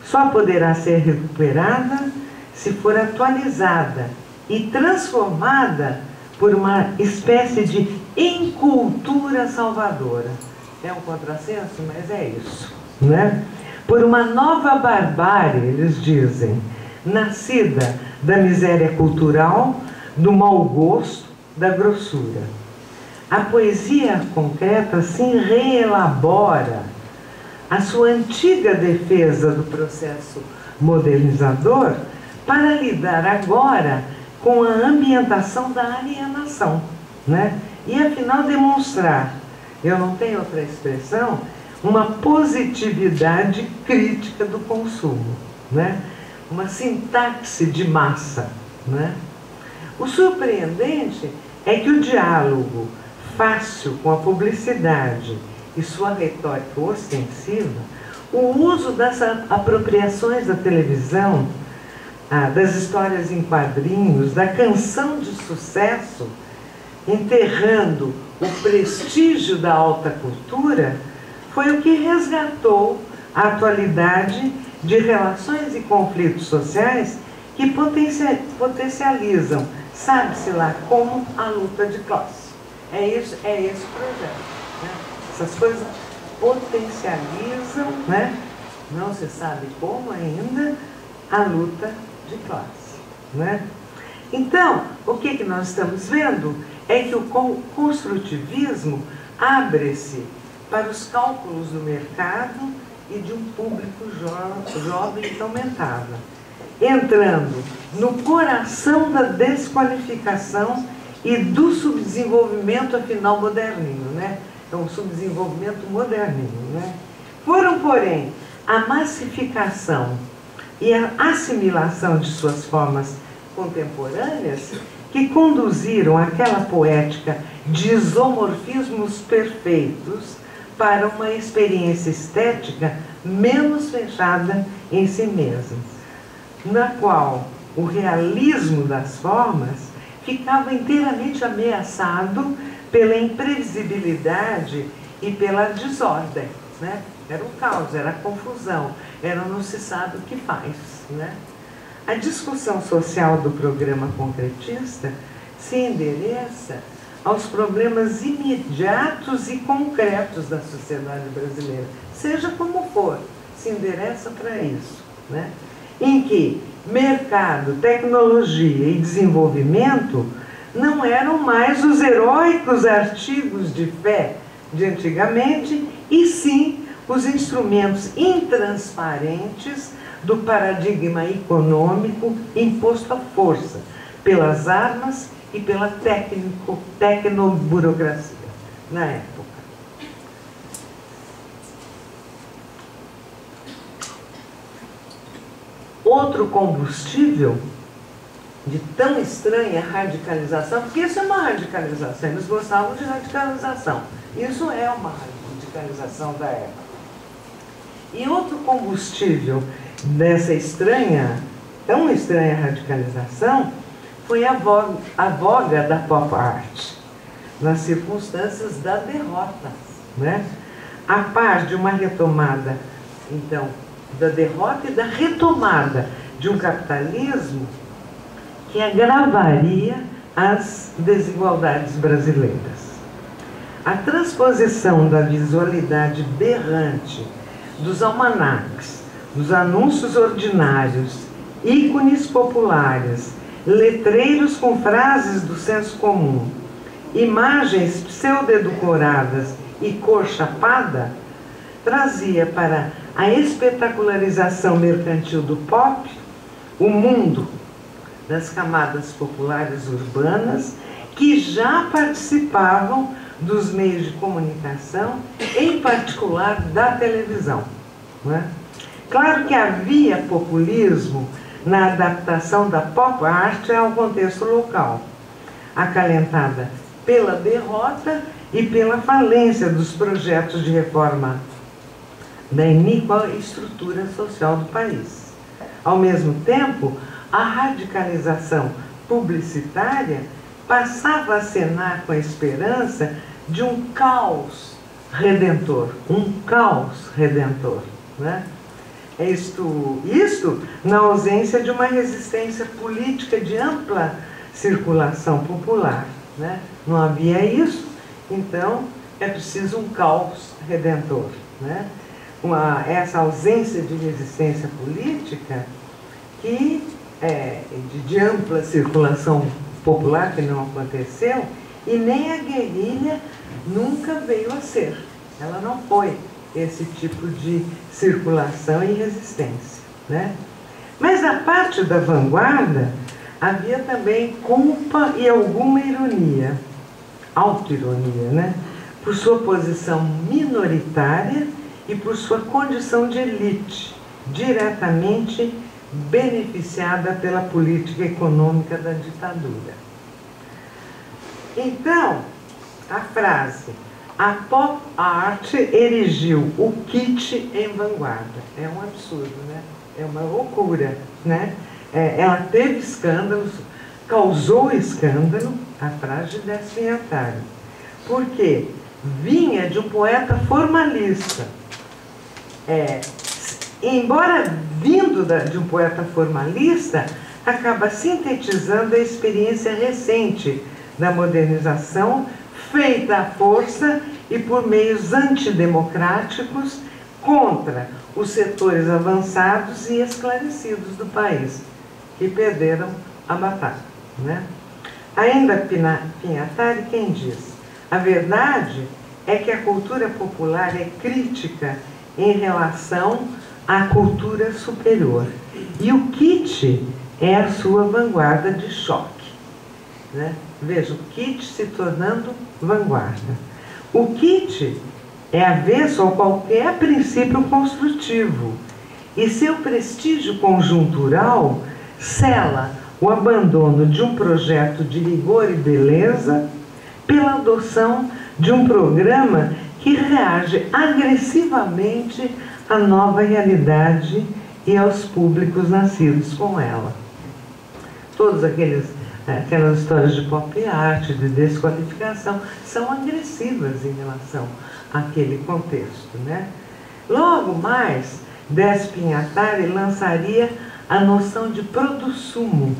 só poderá ser recuperada se for atualizada e transformada por uma espécie de encultura salvadora. É um contrassenso, mas é isso, né? Por uma nova barbárie, eles dizem, nascida da miséria cultural, do mau gosto, da grossura. A poesia concreta assim reelabora a sua antiga defesa do processo modernizador para lidar agora com a ambientação da alienação, né? E afinal demonstrar, eu não tenho outra expressão, uma positividade crítica do consumo, né? Uma sintaxe de massa, né? O surpreendente é que o diálogo fácil com a publicidade e sua retórica ostensiva, o uso das apropriações da televisão, das histórias em quadrinhos, da canção de sucesso, enterrando o prestígio da alta cultura, foi o que resgatou a atualidade de relações e conflitos sociais que potencializam, sabe-se lá, como a luta de classe. É esse o projeto, né? Essas coisas potencializam, né? Não se sabe como ainda, a luta de classe, né? Então, o que nós estamos vendo é que o construtivismo abre-se para os cálculos do mercado e de um público jovem que aumentava, entrando no coração da desqualificação e do subdesenvolvimento, afinal, moderninho, né? É um subdesenvolvimento moderninho, né? Foram, porém, a massificação e a assimilação de suas formas contemporâneas que conduziram aquela poética de isomorfismos perfeitos para uma experiência estética menos fechada em si mesma, na qual o realismo das formas ficava inteiramente ameaçado pela imprevisibilidade e pela desordem, né? Era o caos, era a confusão, era não se sabe o que faz, né? A discussão social do programa concretista se endereça aos problemas imediatos e concretos da sociedade brasileira, seja como for, se endereça para isso, né? Em que mercado, tecnologia e desenvolvimento não eram mais os heróicos artigos de fé de antigamente, e sim os instrumentos intransparentes do paradigma econômico imposto à força, pelas armas e pela tecnoburocracia na época. Outro combustível de tão estranha radicalização, porque isso é uma radicalização, eles gostavam de radicalização, isso é uma radicalização da época. E outro combustível dessa tão estranha radicalização foi a voga da pop art, nas circunstâncias da derrota, né? A par de uma retomada, então, da derrota e da retomada de um capitalismo que agravaria as desigualdades brasileiras. A transposição da visualidade berrante dos almanaques, dos anúncios ordinários, ícones populares, letreiros com frases do senso comum, imagens pseudo-edulcoradas e cor chapada, trazia para a espetacularização mercantil do pop o mundo das camadas populares urbanas que já participavam dos meios de comunicação, em particular da televisão, não é? Claro que havia populismo na adaptação da pop art ao contexto local, acalentada pela derrota e pela falência dos projetos de reforma da iníqua estrutura social do país. Ao mesmo tempo, a radicalização publicitária passava a acenar com a esperança de um caos redentor, né? Isto na ausência de uma resistência política de ampla circulação popular, né? Não havia isso, então é preciso um caos redentor, né? Essa ausência de resistência política de ampla circulação popular, que não aconteceu, e nem a guerrilha nunca veio a ser. Ela não foi esse tipo de circulação e resistência, né? Mas da parte da vanguarda havia também culpa e alguma ironia, autoironia, né? Por sua posição minoritária e por sua condição de elite, diretamente beneficiada pela política econômica da ditadura. Então, a frase "a pop art erigiu o kitsch em vanguarda" é um absurdo, né? É uma loucura, né? Ela teve escândalos, causou escândalo, a frase de Décio Pinatari, porque vinha de um poeta formalista. Embora vindo de um poeta formalista, acaba sintetizando a experiência recente da modernização, feita à força e por meios antidemocráticos contra os setores avançados e esclarecidos do país, que perderam a batalha, né? Ainda Pinatari, quem diz? A verdade é que a cultura popular é crítica em relação à cultura superior. E o kitsch é a sua vanguarda de choque, né? Veja, o kitsch se tornando vanguarda. O kitsch é avesso a qualquer princípio construtivo, e seu prestígio conjuntural sela o abandono de um projeto de rigor e beleza pela adoção de um programa que reage agressivamente à nova realidade e aos públicos nascidos com ela. Todas aquelas histórias de pop art, de desqualificação, são agressivas em relação àquele contexto, né? Logo mais, Décio Pinatari lançaria a noção de produsumo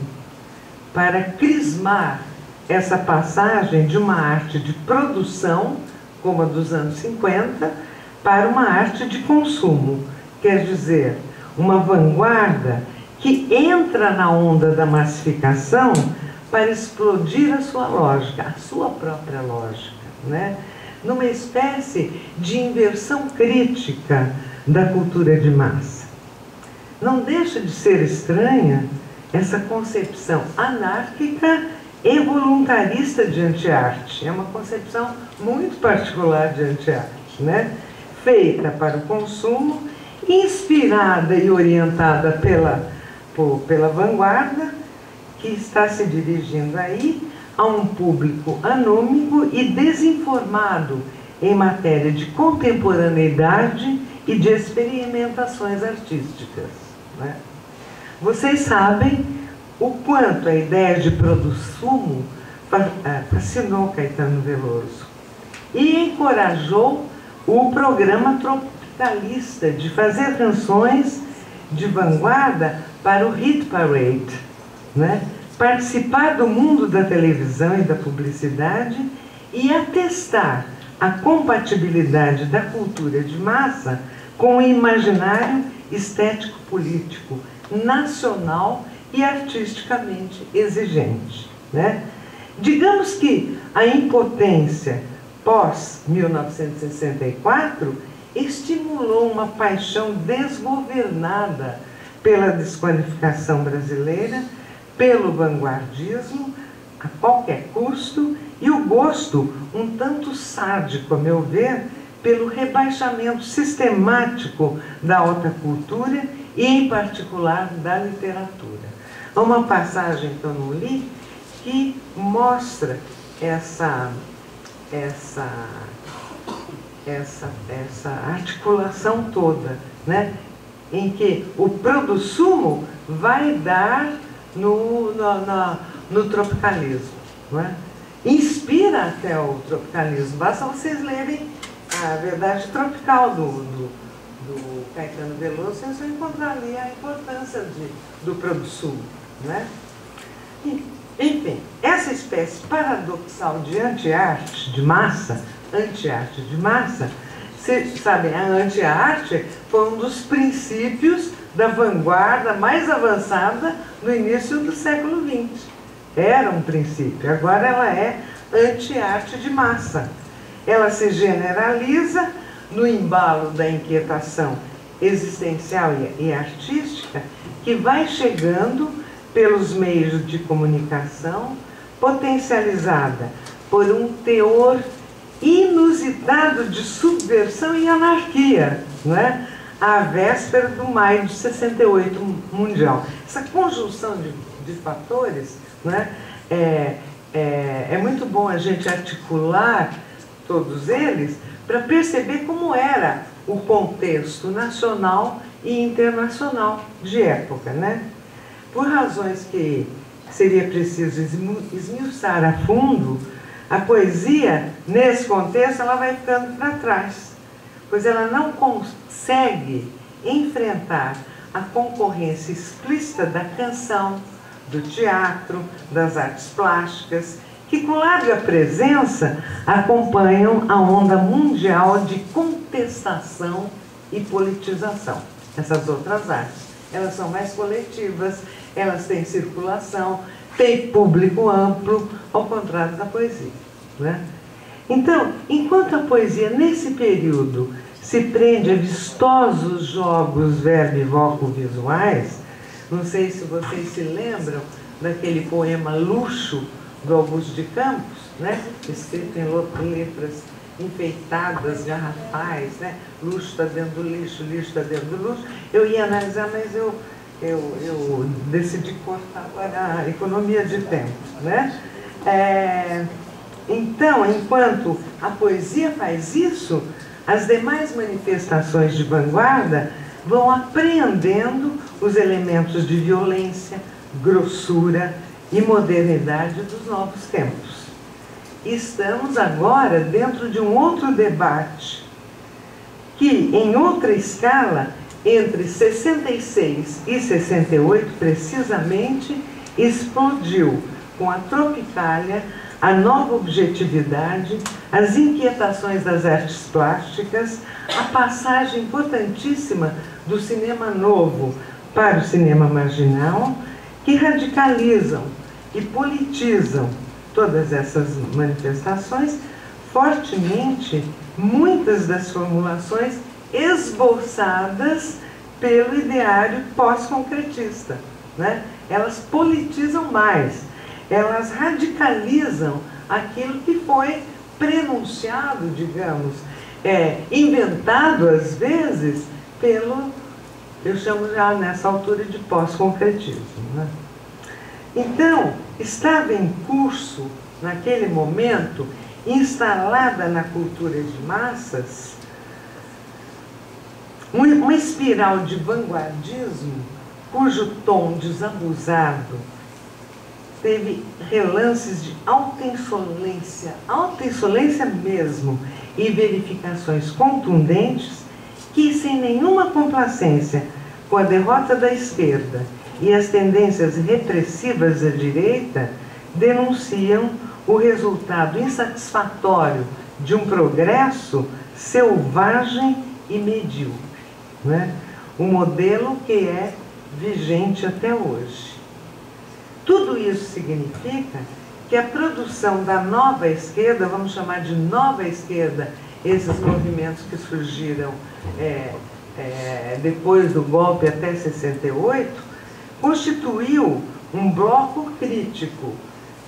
para crismar essa passagem de uma arte de produção, como a dos anos 50, para uma arte de consumo, quer dizer, uma vanguarda que entra na onda da massificação para explodir a sua lógica, a sua própria lógica, né? Numa espécie de inversão crítica da cultura de massa. Não deixa de ser estranha essa concepção anárquica e voluntarista de anti-arte. É uma concepção muito particular de anti-arte, né? Feita para o consumo, inspirada e orientada pela vanguarda, que está se dirigindo aí a um público anônimo e desinformado em matéria de contemporaneidade e de experimentações artísticas, né? Vocês sabem o quanto a ideia de produsumo fascinou Caetano Veloso e encorajou o programa tropicalista de fazer canções de vanguarda para o Hit Parade, né? Participar do mundo da televisão e da publicidade e atestar a compatibilidade da cultura de massa com o imaginário estético-político nacional e artisticamente exigente, né? Digamos que a impotência pós-1964 estimulou uma paixão desgovernada pela desqualificação brasileira, pelo vanguardismo a qualquer custo e o gosto, um tanto sádico, a meu ver, pelo rebaixamento sistemático da alta cultura e, em particular, da literatura. Há uma passagem que eu não li que mostra essa articulação toda, né? Em que o produsumo vai dar no tropicalismo, não é? Inspira gira até o tropicalismo. Basta vocês lerem A Verdade Tropical do Caetano Veloso, vocês vão encontrar ali a importância do Produsul, né? Enfim, essa espécie paradoxal de anti-arte de massa, vocês sabem, a anti-arte foi um dos princípios da vanguarda mais avançada no início do século XX. Era um princípio, agora ela é anti-arte de massa. Ela se generaliza no embalo da inquietação existencial e artística, que vai chegando pelos meios de comunicação, potencializada por um teor inusitado de subversão e anarquia, não é? À véspera do maio de 68 mundial. Essa conjunção de fatores, não é? É muito bom a gente articular todos eles para perceber como era o contexto nacional e internacional de época, né? Por razões que seria preciso esmiuçar a fundo, a poesia, nesse contexto, ela vai ficando para trás, pois ela não consegue enfrentar a concorrência explícita da canção, do teatro, das artes plásticas, que com larga presença acompanham a onda mundial de contestação e politização. Essas outras artes, elas são mais coletivas, elas têm circulação, têm público amplo, ao contrário da poesia, né? Então, enquanto a poesia, nesse período, se prende a vistosos jogos verbo-voco-visuais, não sei se vocês se lembram daquele poema Luxo, do Augusto de Campos, né? Escrito em letras enfeitadas, garrafais, né? Luxo está dentro do lixo, lixo está dentro do luxo. Eu ia analisar, mas eu decidi cortar para a economia de tempo, né? Então, enquanto a poesia faz isso, as demais manifestações de vanguarda vão apreendendo os elementos de violência, grossura e modernidade dos novos tempos. Estamos agora dentro de um outro debate que, em outra escala, entre 66 e 68, precisamente, explodiu com a Tropicália, a nova objetividade, as inquietações das artes plásticas, a passagem importantíssima do cinema novo para o cinema marginal, que radicalizam e politizam todas essas manifestações fortemente, muitas das formulações esboçadas pelo ideário pós-concretista, né? Elas politizam mais, elas radicalizam aquilo que foi prenunciado, digamos, inventado às vezes pelo, eu chamo já nessa altura de pós-concretismo, né? Então, estava em curso, naquele momento, instalada na cultura de massas, uma espiral de vanguardismo cujo tom desabusado teve relances de alta insolência mesmo, e verificações contundentes que, sem nenhuma complacência com a derrota da esquerda e as tendências repressivas da direita, denunciam o resultado insatisfatório de um progresso selvagem e medíocre, né? Um modelo que é vigente até hoje. Tudo isso significa que a produção da nova esquerda, vamos chamar de nova esquerda, esses movimentos que surgiram depois do golpe até 68, constituiu um bloco crítico,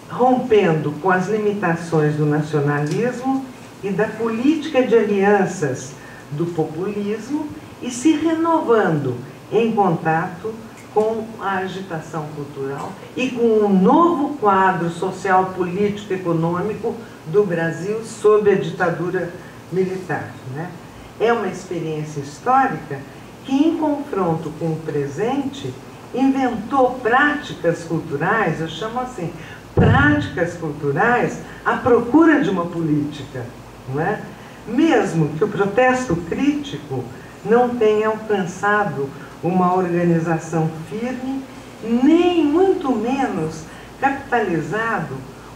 rompendo com as limitações do nacionalismo e da política de alianças do populismo e se renovando em contato com a agitação cultural e com um novo quadro social, político, econômico do Brasil sob a ditadura militar, né? É uma experiência histórica que, em confronto com o presente, inventou práticas culturais, eu chamo assim, práticas culturais à procura de uma política, não é? Mesmo que o protesto crítico não tenha alcançado uma organização firme, nem muito menos capitalizado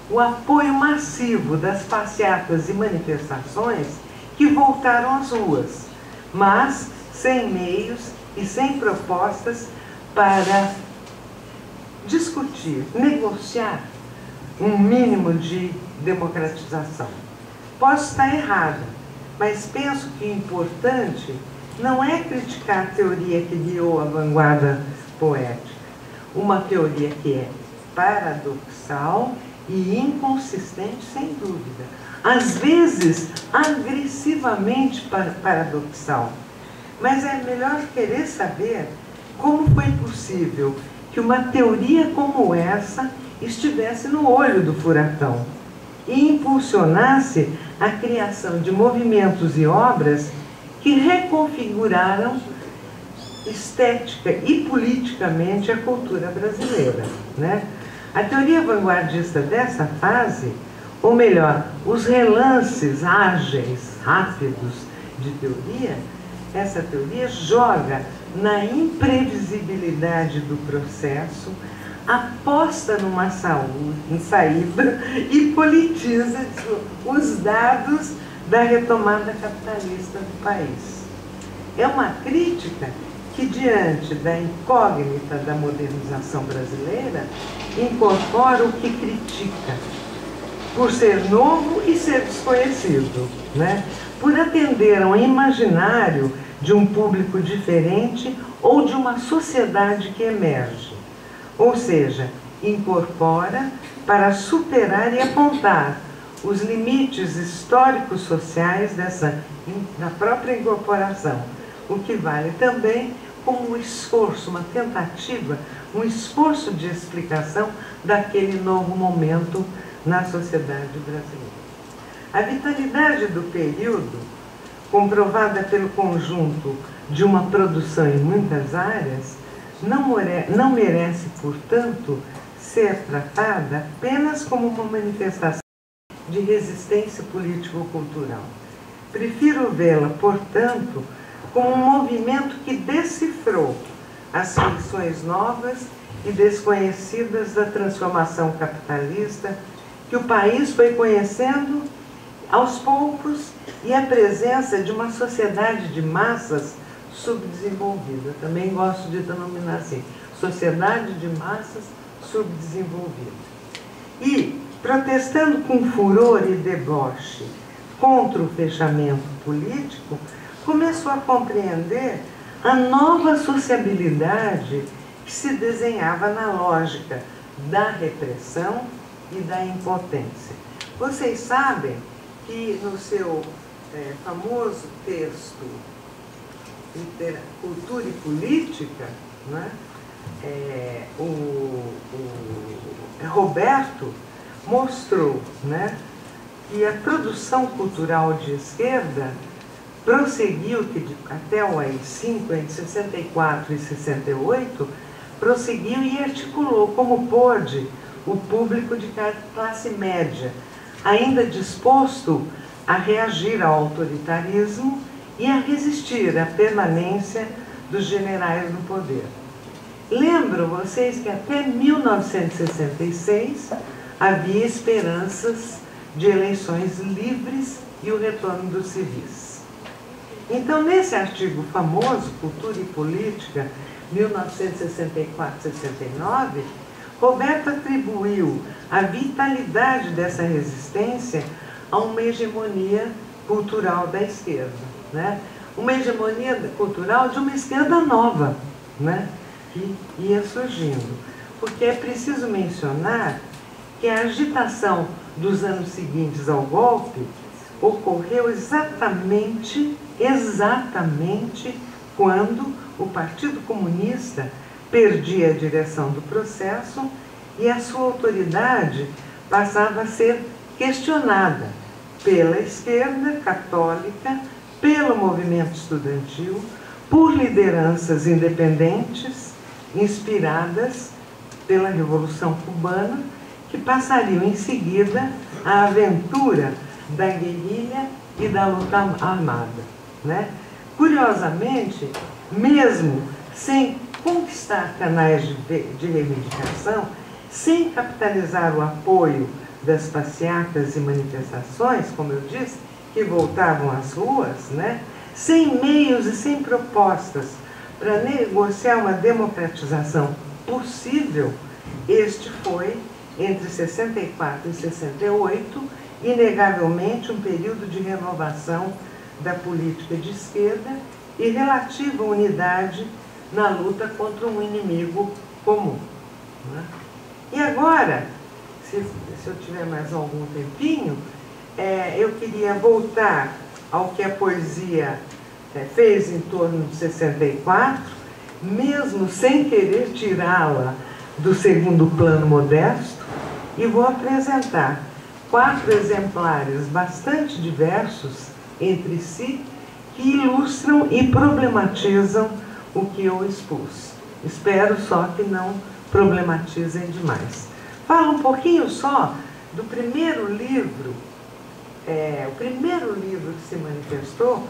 o apoio massivo das passeatas e manifestações que voltaram às ruas, mas sem meios e sem propostas para discutir, negociar um mínimo de democratização. Posso estar errada, mas penso que o importante não é criticar a teoria que guiou a vanguarda poética, uma teoria que é paradoxal e inconsistente, sem dúvida. Às vezes, agressivamente paradoxal. Mas é melhor querer saber como foi possível que uma teoria como essa estivesse no olho do furacão e impulsionasse a criação de movimentos e obras que reconfiguraram estética e politicamente a cultura brasileira, né? A teoria vanguardista dessa fase, ou melhor, os relances ágeis, rápidos de teoria, essa teoria joga na imprevisibilidade do processo, aposta numa saída e politiza os dados da retomada capitalista do país. É uma crítica que, diante da incógnita da modernização brasileira, incorpora o que critica, por ser novo e ser desconhecido, né? Por atender a um imaginário de um público diferente ou de uma sociedade que emerge. Ou seja, incorpora para superar e apontar os limites históricos sociais da própria incorporação, o que vale também como um esforço, uma tentativa, um esforço de explicação daquele novo momento na sociedade brasileira. A vitalidade do período, comprovada pelo conjunto de uma produção em muitas áreas, não merece, portanto, ser tratada apenas como uma manifestação de resistência político-cultural. Prefiro vê-la, portanto, como um movimento que decifrou as feições novas e desconhecidas da transformação capitalista que o país foi conhecendo aos poucos e a presença de uma sociedade de massas subdesenvolvida. Também gosto de denominar assim, sociedade de massas subdesenvolvida. E, protestando com furor e deboche contra o fechamento político, começou a compreender a nova sociabilidade que se desenhava na lógica da repressão e da impotência. Vocês sabem que no seu famoso texto Cultura e Política, né, Roberto mostrou, né, que a produção cultural de esquerda prosseguiu, até o AI-5, entre 64 e 68, prosseguiu e articulou como pôde o público de classe média, ainda disposto a reagir ao autoritarismo e a resistir à permanência dos generais no poder. Lembram vocês que até 1966 havia esperanças de eleições livres e o retorno dos civis. Então, nesse artigo famoso, Cultura e Política, 1964-69, Roberto atribuiu a vitalidade dessa resistência a uma hegemonia cultural da esquerda, né? Uma hegemonia cultural de uma esquerda nova, né? Que ia surgindo. Porque é preciso mencionar que a agitação dos anos seguintes ao golpe ocorreu exatamente quando o Partido Comunista perdia a direção do processo e a sua autoridade passava a ser questionada pela esquerda católica, pelo movimento estudantil, por lideranças independentes inspiradas pela Revolução Cubana que passariam em seguida a aventura da guerrilha e da luta armada, né? Curiosamente, mesmo sem conquistar canais de reivindicação, sem capitalizar o apoio das passeatas e manifestações, como eu disse, que voltavam às ruas, né? Sem meios e sem propostas para negociar uma democratização possível, este foi, entre 64 e 68, inegavelmente um período de renovação da política de esquerda e relativa unidade na luta contra um inimigo comum, né? E agora, se eu tiver mais algum tempinho, eu queria voltar ao que a poesia fez em torno de 64, mesmo sem querer tirá-la do segundo plano modesto, e vou apresentar 4 exemplares bastante diversos entre si, que ilustram e problematizam o que eu expus. Espero só que não problematizem demais. Falo um pouquinho só do primeiro livro. O primeiro livro que se manifestou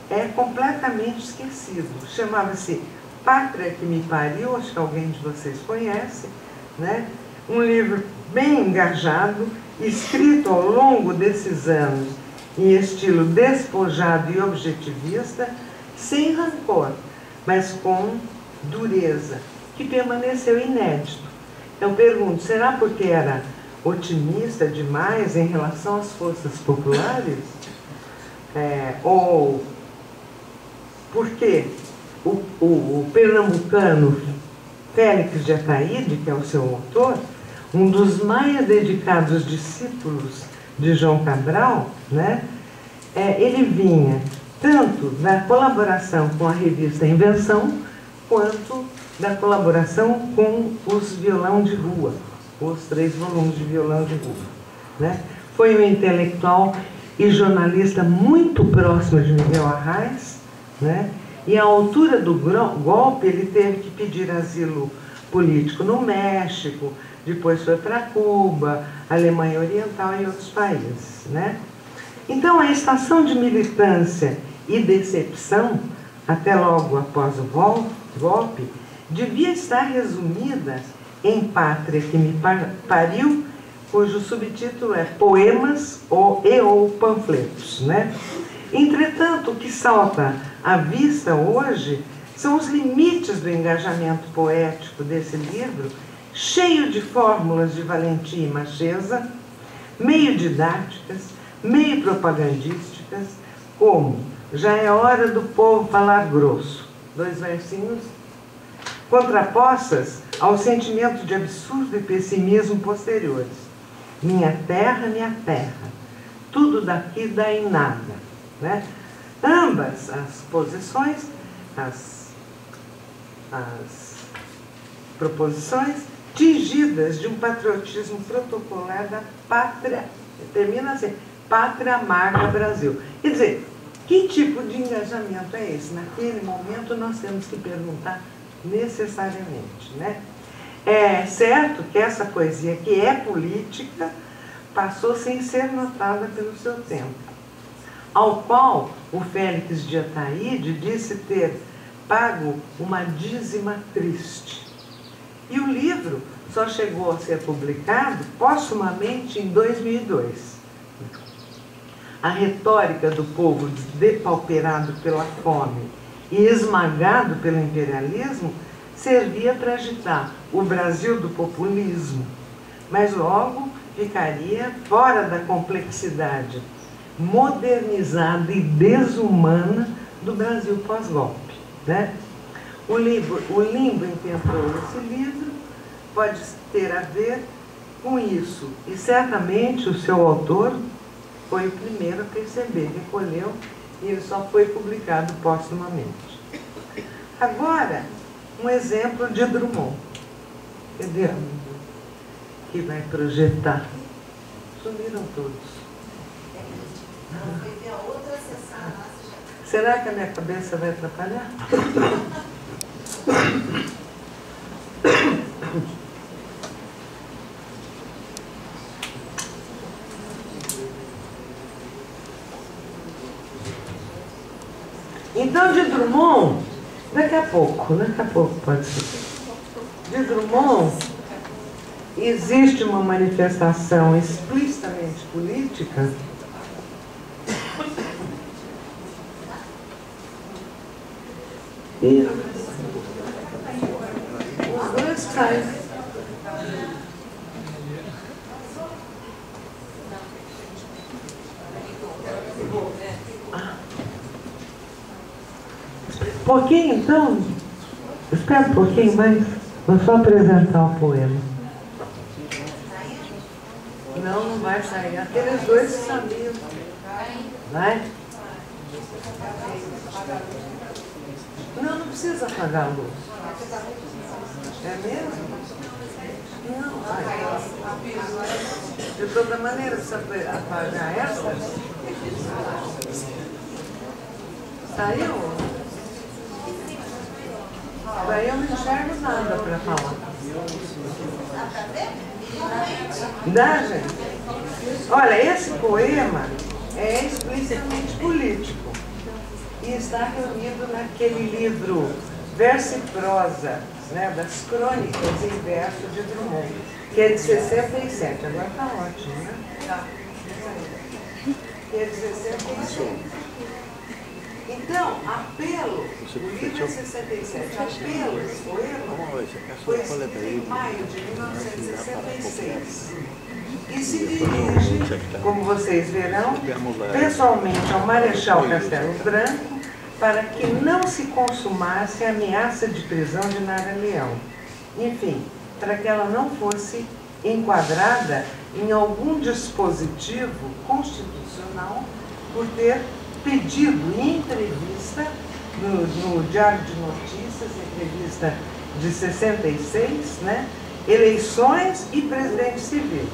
é completamente esquecido. Chamava-se Pátria que Me Pariu, acho que alguém de vocês conhece, né? Um livro bem engajado, escrito ao longo desses anos em estilo despojado e objetivista, sem rancor, mas com dureza, que permaneceu inédito. Eu pergunto, será porque era otimista demais em relação às forças populares? Ou porque o pernambucano Félix de Ataíde, que é o seu autor, um dos mais dedicados discípulos de João Cabral, né? Ele vinha tanto da colaboração com a revista Invenção, quanto da colaboração com os Violão de Rua, os 3 volumes de Violão de Rua, né? Foi um intelectual e jornalista muito próximo de Miguel Arraes, né? E à altura do golpe ele teve que pedir asilo político no México, depois foi para Cuba, Alemanha Oriental e outros países, né? Então a estação de militância e decepção, até logo após o golpe, devia estar resumida em Pátria que Me Pariu, cujo subtítulo é Poemas ou Panfletos, né? Entretanto, o que salta à vista hoje são os limites do engajamento poético desse livro, cheio de fórmulas de valentia e macheza, meio didáticas, meio propagandísticas, como já é hora do povo falar grosso, 2 versinhos, contrapostas ao sentimento de absurdo e pessimismo posteriores. Minha terra, tudo daqui dá em nada, né? Ambas as posições, as proposições, tingidas de um patriotismo protocolar da pátria, termina assim, Pátria Amarga Brasil. Quer dizer, que tipo de engajamento é esse? Naquele momento nós temos que perguntar necessariamente, né? É certo que essa poesia, que é política, passou sem ser notada pelo seu tempo, ao qual o Félix de Ataíde disse ter pago uma dízima triste. E o livro só chegou a ser publicado póstumamente em 2002. A retórica do povo depauperado pela fome e esmagado pelo imperialismo servia para agitar o Brasil do populismo, mas logo ficaria fora da complexidade modernizada e desumana do Brasil pós-golpe, né? O limbo em que entrou esse livro pode ter a ver com isso, e certamente o seu autor foi o primeiro a perceber, recolheu, e ele só foi publicado póstumamente. Agora, um exemplo de Drummond. Cadê que vai projetar? Sumiram todos. Será que a minha cabeça vai atrapalhar? Então, de Drummond, daqui a pouco pode ser. De Drummond, existe uma manifestação explicitamente política e os dois saem. Um pouquinho, então, espera um pouquinho mais, vou só apresentar o poema. Não, não vai sair. Aqueles dois sabiam. Vai? Não, não precisa apagar a luz. É mesmo? Não, vai. De toda maneira, precisa apagar essa? Saiu? Daí eu não enxergo nada para falar. Dá, gente? Olha, esse poema é explicitamente político e está reunido naquele livro Verso e Prosa, né, das crônicas em verso de Drummond, que é de 67. Agora está ótimo, né? Que é de 67. Então, apelo, o livro é 67, apelo, esse poema foi escrito em maio de 1966 e se dirige, como vocês verão, pessoalmente ao Marechal Castelo Branco para que não se consumasse a ameaça de prisão de Nara Leão. Enfim, para que ela não fosse enquadrada em algum dispositivo constitucional por ter pedido em entrevista, no Diário de Notícias, entrevista de 66, né, eleições e presidente civil.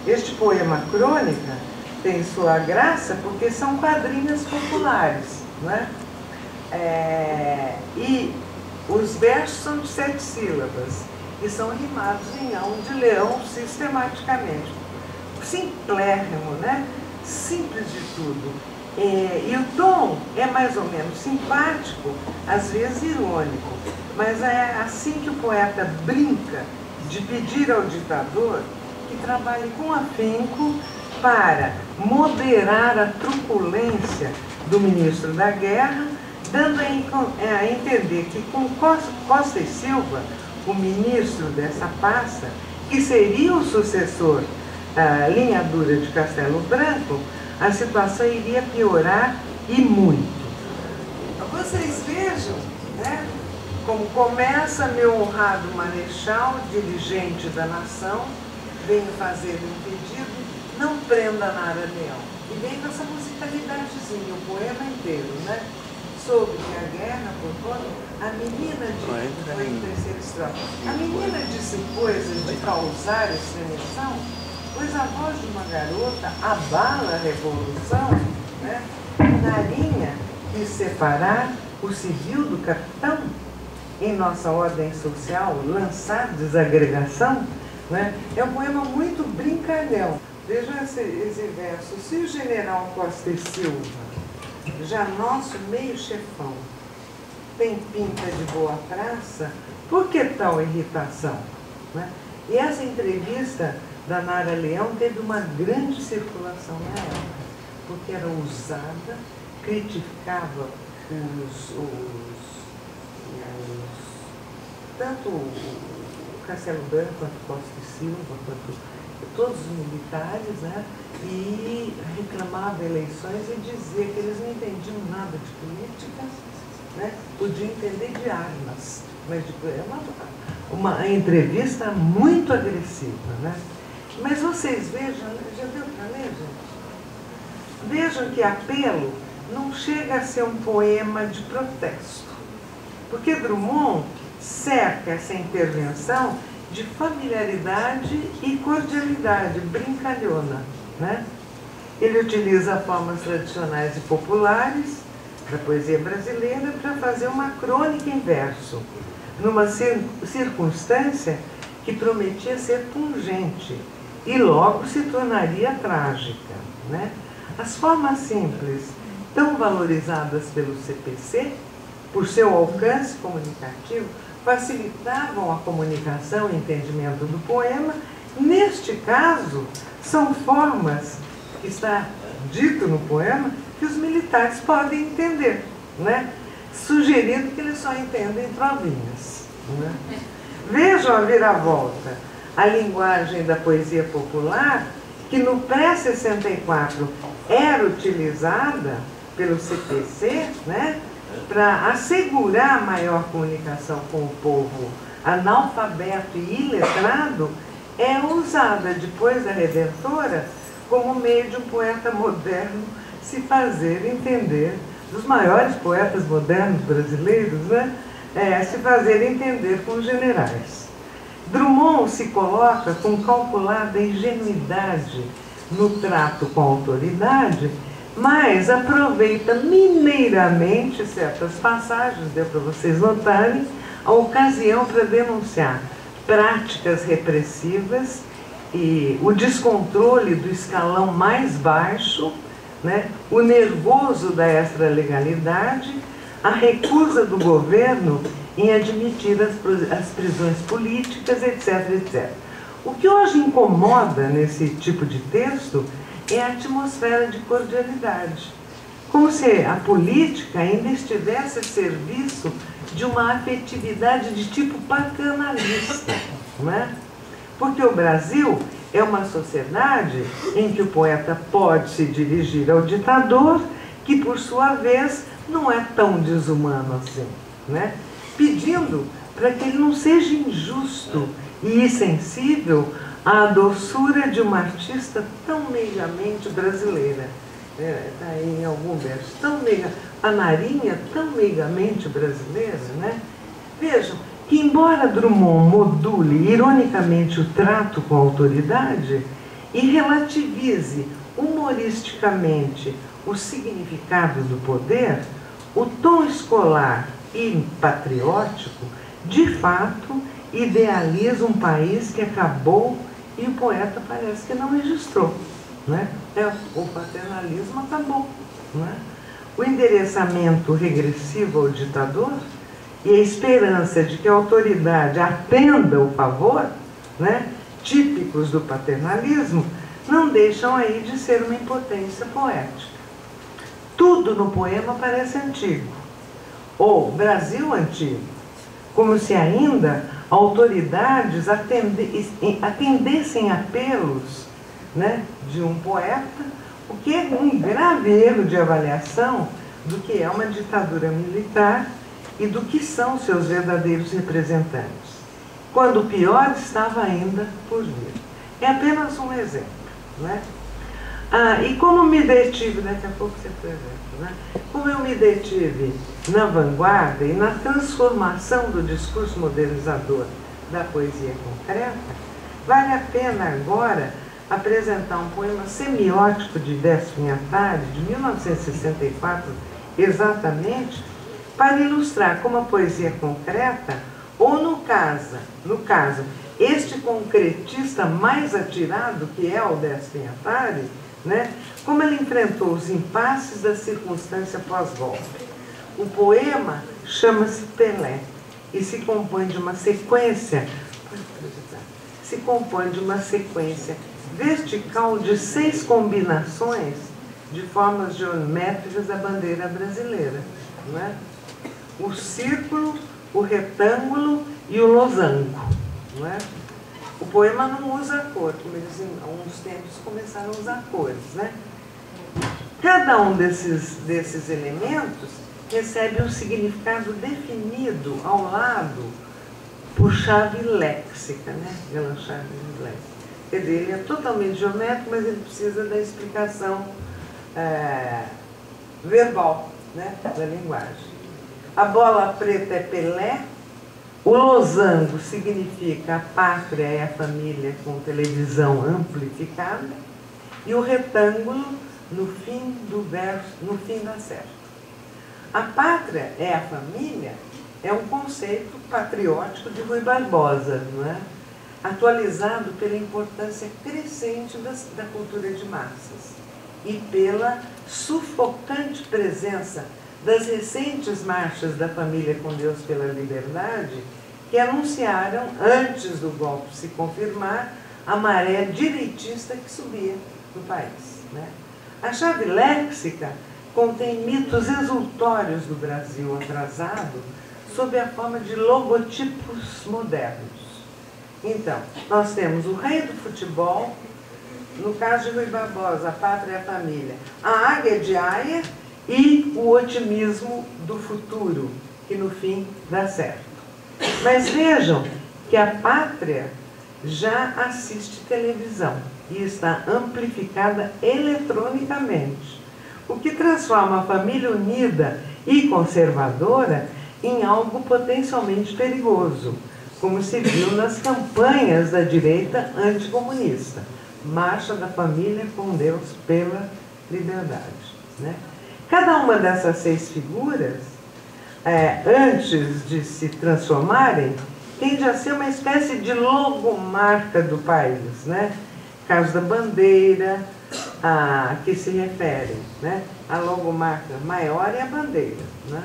Este poema crônica tem sua graça porque são quadrinhos populares, né? E os versos são de 7 sílabas e são rimados em ão de leão sistematicamente. Simplérrimo, né? Simples de tudo. E o tom é mais ou menos simpático, às vezes irônico, mas é assim que o poeta brinca de pedir ao ditador que trabalhe com afinco para moderar a truculência do ministro da Guerra, dando a entender que com Costa e Silva, o ministro dessa pasta, que seria o sucessor da linha dura de Castelo Branco, a situação iria piorar e muito. Vocês vejam, né, como começa meu honrado marechal, dirigente da nação, venho fazer um pedido, não prenda Nara Leão. E vem com essa musicalidadezinha, o poema inteiro, né? Soube que a guerra, portanto, a menina disse, foi em terceira estrofe, a menina disse coisas de causar estremeção, pois a voz de uma garota abala a revolução, né? Narinha quis separar o civil do capitão em nossa ordem social, lançar desagregação, né? É um poema muito brincalhão. Vejam esse verso. Se o general Costa e Silva, já nosso meio chefão, tem pinta de boa praça, por que tal irritação? Né? E essa entrevista da Nara Leão teve uma grande circulação na época, porque era ousada, criticava tanto o Castelo Branco quanto Costa e Silva, quanto todos os militares, né? E reclamava eleições e dizia que eles não entendiam nada de política, né? Podiam entender de armas, mas é uma entrevista muito agressiva, né? Mas vocês vejam, já deu para ler, gente? Vejam que Apelo não chega a ser um poema de protesto, porque Drummond cerca essa intervenção de familiaridade e cordialidade, brincalhona, né? Ele utiliza formas tradicionais e populares da poesia brasileira para fazer uma crônica em verso, numa circunstância que prometia ser pungente e logo se tornaria trágica, né? As formas simples tão valorizadas pelo CPC, por seu alcance comunicativo, facilitavam a comunicação e entendimento do poema. Neste caso, são formas, que está dito no poema, que os militares podem entender, né? Sugerindo que eles só entendem trovinhas, né? Vejam a viravolta, a linguagem da poesia popular, que no pré-64 era utilizada pelo CPC, né, para assegurar maior comunicação com o povo analfabeto e iletrado, é usada depois da Redentora como meio de um poeta moderno se fazer entender, dos maiores poetas modernos brasileiros, né, se fazer entender com os generais. Drummond se coloca com calculada ingenuidade no trato com a autoridade, mas aproveita mineiramente certas passagens, deu para vocês notarem, a ocasião para denunciar práticas repressivas e o descontrole do escalão mais baixo, né, o nervoso da extralegalidade, a recusa do governo em admitir as prisões políticas, etc, etc. O que hoje incomoda nesse tipo de texto é a atmosfera de cordialidade, como se a política ainda estivesse a serviço de uma afetividade de tipo paternalista, não é? Porque o Brasil é uma sociedade em que o poeta pode se dirigir ao ditador, que por sua vez não é tão desumano assim, né? Pedindo para que ele não seja injusto e insensível à doçura de uma artista tão meigamente brasileira. Está aí em algum verso, a Marinha tão meigamente brasileira, né? Vejam que, embora Drummond module ironicamente o trato com a autoridade e relativize humoristicamente o significado do poder, o tom escolar e patriótico, de fato, idealiza um país que acabou e o poeta parece que não registrou, né? O paternalismo acabou, né? O endereçamento regressivo ao ditador e a esperança de que a autoridade atenda o favor, né, típicos do paternalismo, não deixam aí de ser uma impotência poética. Tudo no poema parece antigo, ou Brasil antigo, como se ainda autoridades atendessem apelos, né, de um poeta, o que é um grave erro de avaliação do que é uma ditadura militar e do que são seus verdadeiros representantes, quando o pior estava ainda por vir. É apenas um exemplo, né? E como me detive, daqui a pouco você apresenta, né? Como eu me detive na vanguarda e na transformação do discurso modernizador da poesia concreta, vale a pena agora apresentar um poema semiótico de Décio Pinhatari, de 1964, exatamente, para ilustrar como a poesia concreta, ou no caso, este concretista mais atirado, que é o Décio Pinhatari, né, como ele enfrentou os impasses da circunstância pós-golpe. O poema chama-se Pelé e se compõe de uma sequência vertical de 6 combinações de formas geométricas da bandeira brasileira, não é? O círculo, o retângulo e o losango, não é? O poema não usa cor, como eles há uns tempos começaram a usar cores, né? Cada um desses elementos recebe um significado definido ao lado por chave léxica, né? Pela chave léxica. Quer dizer, ele é totalmente geométrico, mas ele precisa da explicação verbal, né, da linguagem. A bola preta é Pelé, o losango significa a pátria é a família com televisão amplificada, e o retângulo no fim do verso, no fim dá certo. A pátria é a família é um conceito patriótico de Rui Barbosa, não é? Atualizado pela importância crescente da cultura de massas e pela sufocante presença das recentes marchas da Família com Deus pela Liberdade, que anunciaram, antes do golpe se confirmar, a maré direitista que subia no país, né? A chave léxica contém mitos exultórios do Brasil atrasado sob a forma de logotipos modernos. Então, nós temos o rei do futebol, no caso de Rui Barbosa, a pátria e a família, a águia de Aia e o otimismo do futuro, que no fim dá certo. Mas vejam que a pátria já assiste televisão e está amplificada eletronicamente, o que transforma a família unida e conservadora em algo potencialmente perigoso, como se viu nas campanhas da direita anticomunista. Marcha da Família com Deus pela Liberdade, né? Cada uma dessas 6 figuras, antes de se transformarem, tende a ser uma espécie de logomarca do país, né? Caso da bandeira, a que se refere, né? A logomarca maior é a bandeira, né?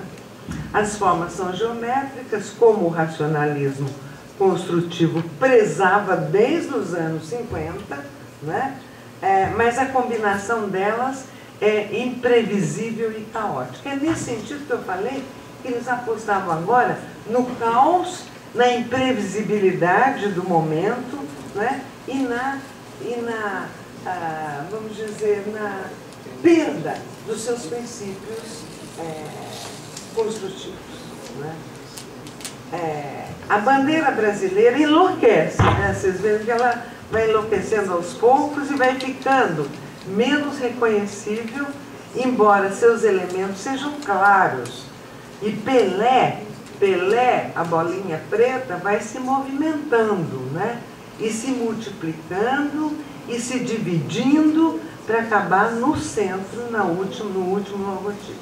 As formas são geométricas, como o racionalismo construtivo prezava desde os anos 50, né? Mas a combinação delas é imprevisível e caótica. É nesse sentido que eu falei que eles apostavam agora no caos, na imprevisibilidade do momento, né? e na vamos dizer, na perda dos seus princípios construtivos, né? A bandeira brasileira enlouquece, né? Vocês veem que ela vai enlouquecendo aos poucos e vai ficando menos reconhecível, embora seus elementos sejam claros. E Pelé, a bolinha preta, vai se movimentando, né? E se multiplicando e se dividindo para acabar no centro, no último logotipo,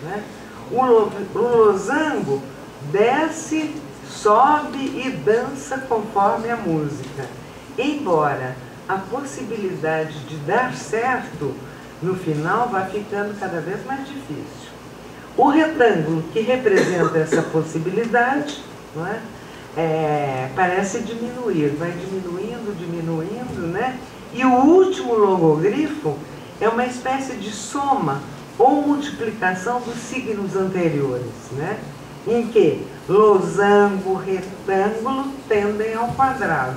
né? O losango desce, sobe e dança conforme a música, embora a possibilidade de dar certo no final vá ficando cada vez mais difícil. O retângulo que representa essa possibilidade, não é? Parece diminuir, vai diminuindo, né? E o último logogrifo é uma espécie de soma ou multiplicação dos signos anteriores, né? Em que losango, retângulo tendem ao quadrado.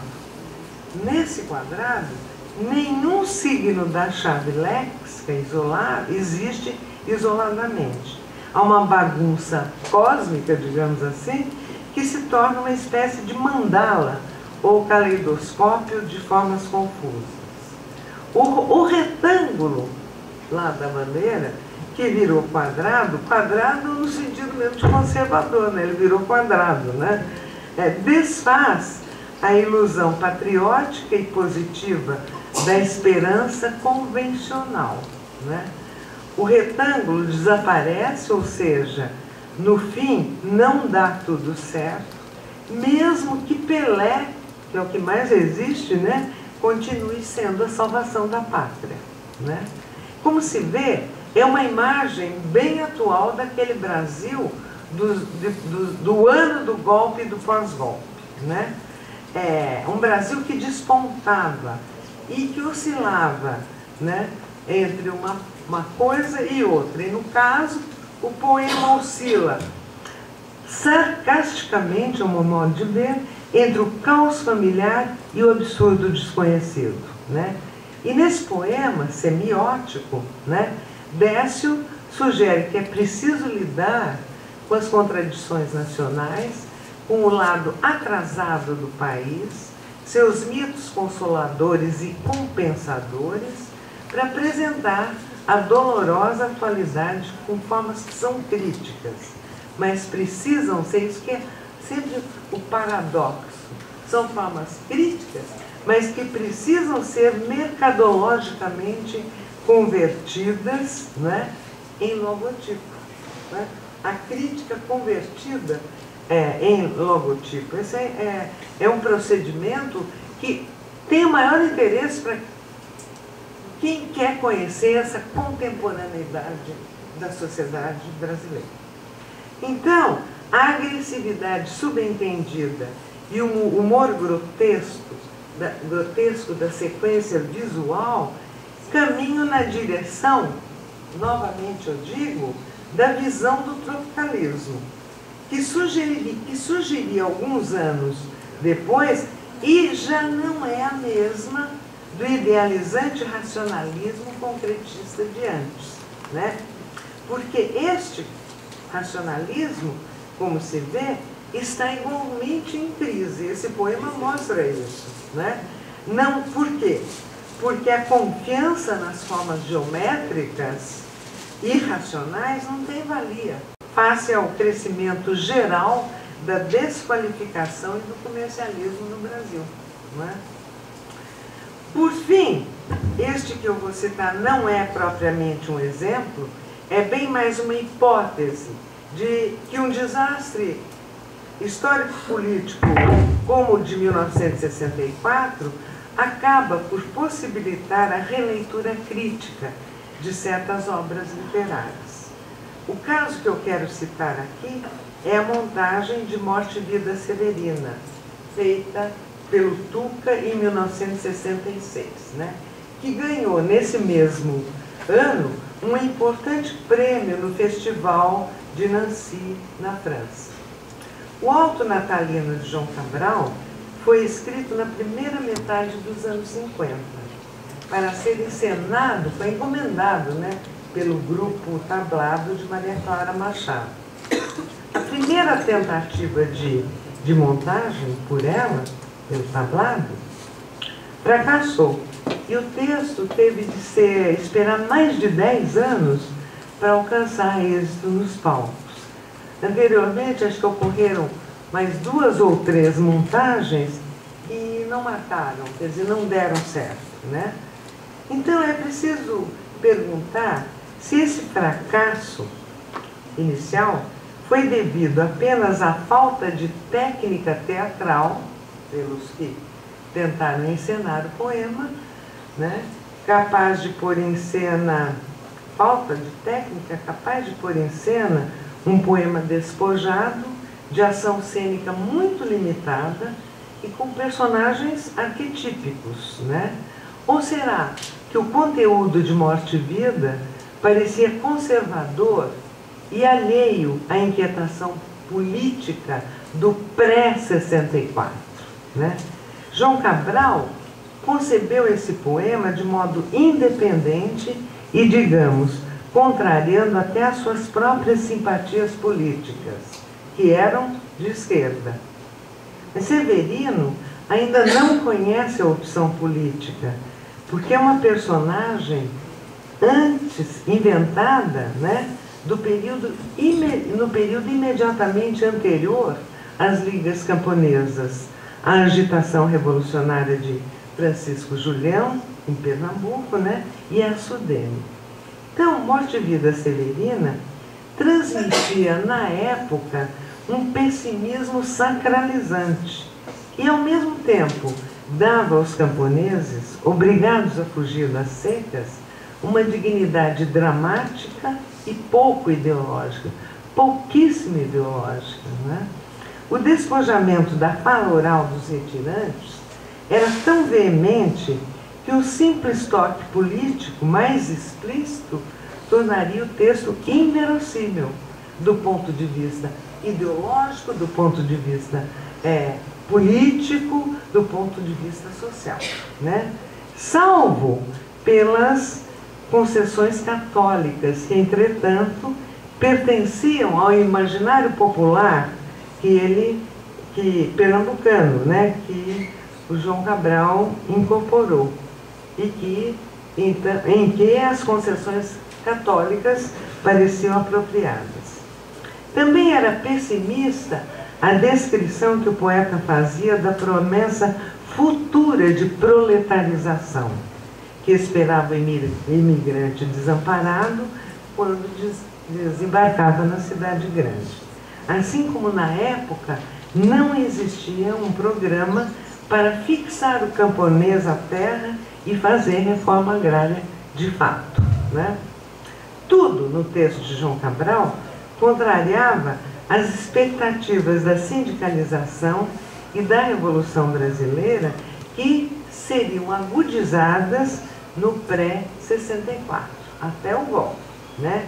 Nesse quadrado, nenhum signo da chave léxica existe isoladamente. Há uma bagunça cósmica, digamos assim, que se torna uma espécie de mandala ou caleidoscópio de formas confusas. O retângulo lá da bandeira, que virou quadrado no sentido mesmo de conservador, né? Ele virou quadrado, né? Desfaz a ilusão patriótica e positiva da esperança convencional, né? O retângulo desaparece, ou seja, no fim não dá tudo certo, mesmo que Pelé, que é o que mais existe, né, continue sendo a salvação da pátria, né? Como se vê, é uma imagem bem atual daquele Brasil do ano do golpe e do pós-golpe, né? Um Brasil que despontava e que oscilava, né, entre uma coisa e outra. E no caso, o poema oscila sarcasticamente, ao meu modo de ver, entre o caos familiar e o absurdo desconhecido, né? E nesse poema semiótico, né, Décio sugere que é preciso lidar com as contradições nacionais, com o lado atrasado do país, seus mitos consoladores e compensadores, para apresentar a dolorosa atualidade com formas que são críticas, mas precisam ser, isso que é sempre o paradoxo, são formas críticas, mas que precisam ser mercadologicamente convertidas, né, em logotipo, né? A crítica convertida em logotipo. Esse é um procedimento que tem o maior interesse para quem quer conhecer essa contemporaneidade da sociedade brasileira. Então, a agressividade subentendida e o humor grotesco da sequência visual caminham na direção, novamente eu digo, da visão do tropicalismo, que surgiria alguns anos depois e já não é a mesma do idealizante racionalismo concretista de antes, né? Porque este racionalismo, como se vê, está igualmente em crise. Esse poema mostra isso, né? Não, por quê? Porque a confiança nas formas geométricas e racionais não tem valia face ao crescimento geral da desqualificação e do comercialismo no Brasil, não é? Por fim, este que eu vou citar não é propriamente um exemplo, é bem mais uma hipótese de que um desastre histórico-político como o de 1964 acaba por possibilitar a releitura crítica de certas obras literárias. O caso que eu quero citar aqui é a montagem de Morte e Vida Severina, feita pelo Tuca em 1966, né? Que ganhou nesse mesmo ano um importante prêmio no Festival de Nancy, na França. O Alto Natalino de João Cabral foi escrito na primeira metade dos anos 50, para ser encenado, foi encomendado, né, pelo grupo Tablado de Maria Clara Machado. A primeira tentativa de montagem por ela, pelo Tablado, fracassou. E o texto teve de esperar mais de 10 anos para alcançar êxito nos palcos. Anteriormente, acho que ocorreram mais 2 ou 3 montagens e não marcaram, quer dizer, não deram certo, né? Então é preciso perguntar se esse fracasso inicial foi devido apenas à falta de técnica teatral, pelos que tentaram encenar o poema, né? Capaz de pôr em cena, falta de técnica capaz de pôr em cena um poema despojado, de ação cênica muito limitada e com personagens arquetípicos, né? Ou será que o conteúdo de Morte e Vida parecia conservador e alheio à inquietação política do pré-64, né? João Cabral concebeu esse poema de modo independente e, digamos, contrariando até as suas próprias simpatias políticas, que eram de esquerda. Mas Severino ainda não conhece a opção política, porque é uma personagem antes inventada, né, no período imediatamente anterior às ligas camponesas, à agitação revolucionária de Francisco Julião, em Pernambuco, né, e a Sudene. Então, Morte e Vida Severina transmitia, na época, um pessimismo sacralizante e, ao mesmo tempo, dava aos camponeses, obrigados a fugir das secas, uma dignidade dramática e pouco ideológica, pouquíssimo ideológica, né? O despojamento da fala oral dos retirantes era tão veemente que o simples toque político mais explícito tornaria o texto inverossímil do ponto de vista ideológico, do ponto de vista político, do ponto de vista social, né? Salvo pelas concessões católicas que, entretanto, pertenciam ao imaginário popular pernambucano, né, que o João Cabral incorporou e em que as concessões católicas pareciam apropriadas. Também era pessimista a descrição que o poeta fazia da promessa futura de proletarização, que esperava o imigrante desamparado quando desembarcava na cidade grande. Assim como na época não existia um programa para fixar o camponês à terra e fazer reforma agrária de fato, né? Tudo no texto de João Cabral contrariava as expectativas da sindicalização e da Revolução Brasileira, que seriam agudizadas no pré-64, até o golpe, né?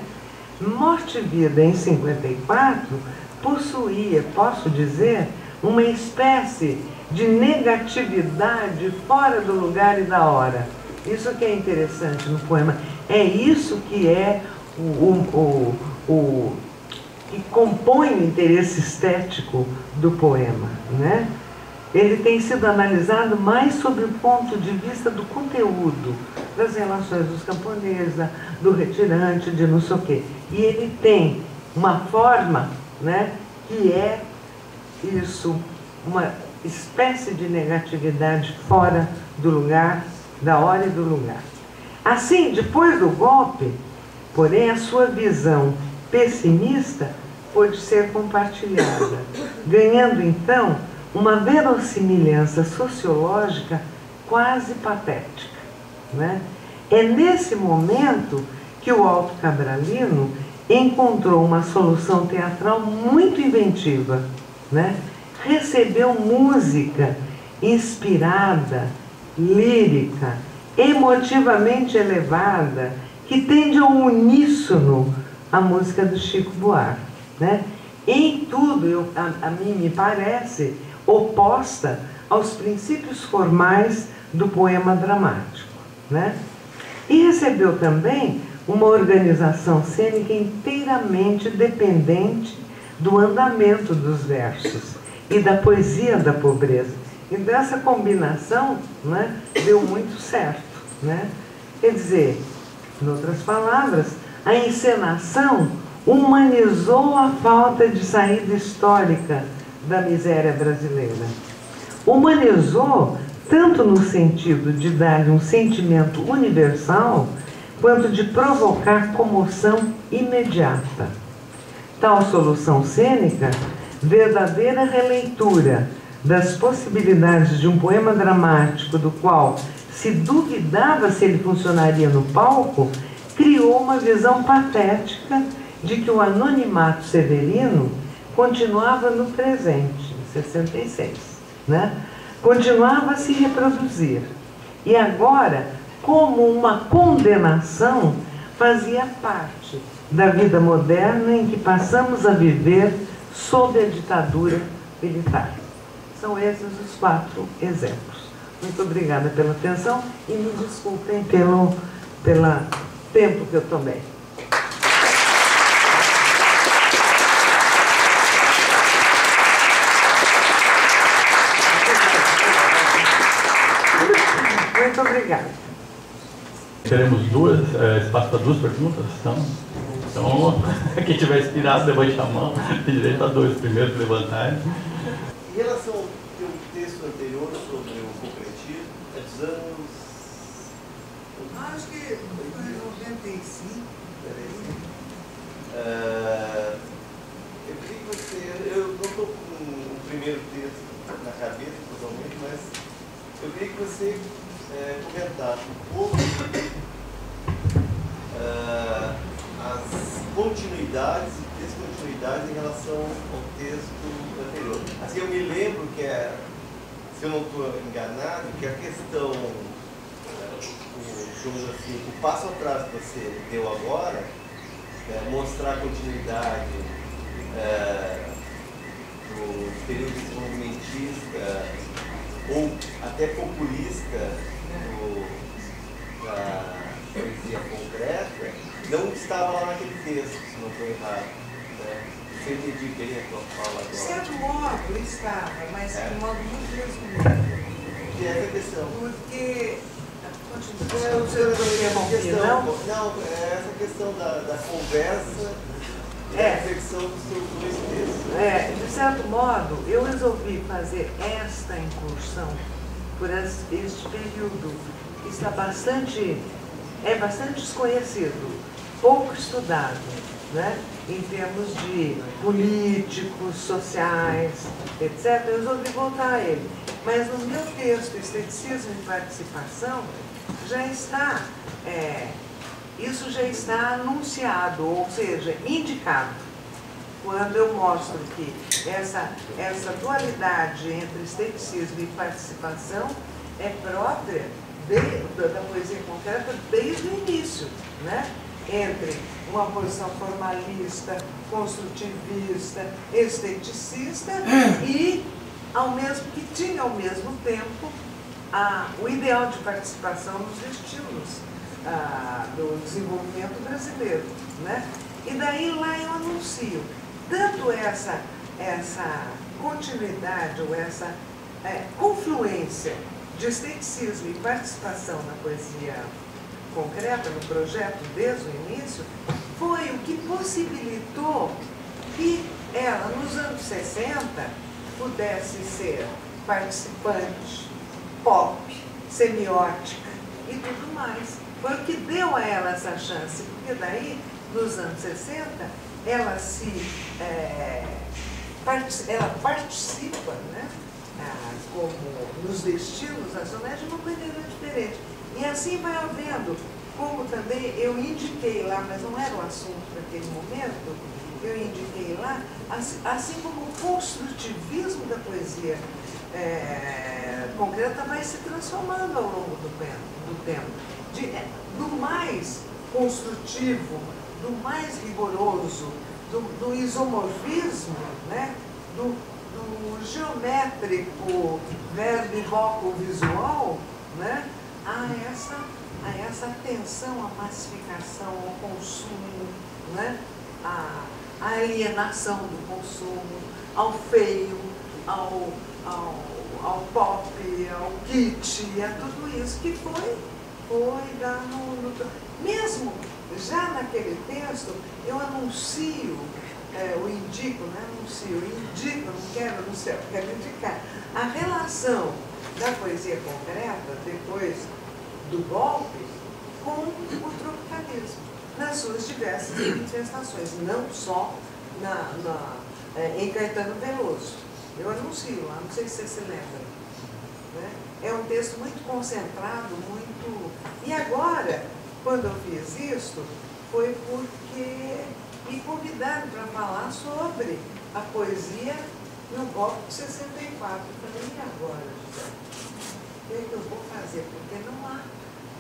Morte e Vida, em 54, possuía, posso dizer, uma espécie de negatividade fora do lugar e da hora. Isso que é interessante no poema. É isso que é que compõe o interesse estético do poema, né? Ele tem sido analisado mais sob o ponto de vista do conteúdo, das relações dos camponeses, do retirante, de não sei o quê. E ele tem uma forma, né, que é isso, uma espécie de negatividade fora do lugar, da hora e do lugar. Assim, depois do golpe, porém, a sua visão pessimista pôde ser compartilhada, ganhando então uma verossimilhança sociológica quase patética, né? É nesse momento que o Alto Cabralino encontrou uma solução teatral muito inventiva, né? Recebeu música inspirada, lírica, emotivamente elevada, que tende ao uníssono à música do Chico Buarque, né? Em tudo, a mim me parece oposta aos princípios formais do poema dramático, né? E recebeu também uma organização cênica inteiramente dependente do andamento dos versos e da poesia da pobreza. E dessa combinação, né, deu muito certo, né? Quer dizer, em outras palavras, a encenação humanizou a falta de saída histórica da miséria brasileira. Humanizou tanto no sentido de dar-lhe um sentimento universal, quanto de provocar comoção imediata. Tal solução cênica, verdadeira releitura das possibilidades de um poema dramático do qual se duvidava se ele funcionaria no palco, criou uma visão patética de que o anonimato severino continuava no presente, em 66, né? Continuava a se reproduzir. E agora, como uma condenação, fazia parte da vida moderna em que passamos a viver sob a ditadura militar. São esses os 4 exemplos. Muito obrigada pela atenção e me desculpem pelo tempo que eu tomei. Muito obrigada. Teremos espaço para 2 perguntas, então quem tiver inspirado, levante a mão, tem direito a 2 primeiros levantarem. Em relação ao teu texto anterior sobre o concretismo, é dos anos... Acho que foi em 95. Eu queria que você... Eu não estou com o primeiro texto na cabeça totalmente, mas eu queria que você comentasse um pouco as continuidades e descontinuidades em relação ao texto anterior. Assim, eu me lembro que, se eu não estou enganado, que a questão, o passo atrás que você deu agora, mostrar a continuidade do período desenvolvimentista ou até populista da poesia concreta, não estava lá naquele texto, se não estou errado. Você entendi bem a tua fala agora. De certo modo estava, mas de um modo muito resumido. Que é essa questão? Porque... essa questão da conversa e da reflexão dos seus 2 textos. De certo modo, eu resolvi fazer esta incursão por este período que está bastante desconhecido, pouco estudado, né? Em termos de políticos, sociais, etc. Eu resolvi voltar a ele. Mas no meu texto, Esteticismo e Participação, já está, isso já está anunciado, ou seja, indicado. Quando eu mostro que essa dualidade entre esteticismo e participação é própria da poesia concreta desde o início, né? Entre uma posição formalista, construtivista, esteticista e que tinha ao mesmo tempo o ideal de participação nos estilos do desenvolvimento brasileiro, né? E daí lá eu anuncio tanto essa continuidade ou essa confluência de esteticismo e participação na poesia concreta, no projeto desde o início, foi o que possibilitou que ela, nos anos 60, pudesse ser participante, pop, semiótica e tudo mais. Foi o que deu a ela essa chance, porque daí, nos anos 60, ela participa, né, como nos estilos nacionais, de uma maneira diferente. E assim vai havendo, como também eu indiquei lá, mas não era o assunto naquele momento, eu indiquei lá, assim como o construtivismo da poesia concreta vai se transformando ao longo do tempo. Do mais construtivo, do mais rigoroso, do isomorfismo, né? do geométrico, verbo visual, né? a essa atenção à massificação, ao consumo, né? a alienação do consumo, ao feio, ao pop, ao kit, a tudo isso que foi dar mesmo já naquele texto, eu anuncio, indico, não quero anunciar, quero indicar a relação da poesia concreta, depois do golpe, com o tropicalismo, nas suas diversas manifestações, não só em Caetano Veloso. Eu anuncio lá, não sei se você se lembra. Né? É um texto muito concentrado, muito... E agora, quando eu fiz isto, foi porque me convidaram para falar sobre a poesia no golpe de 64. Eu falei, e agora, José? O que é que eu vou fazer? Porque não há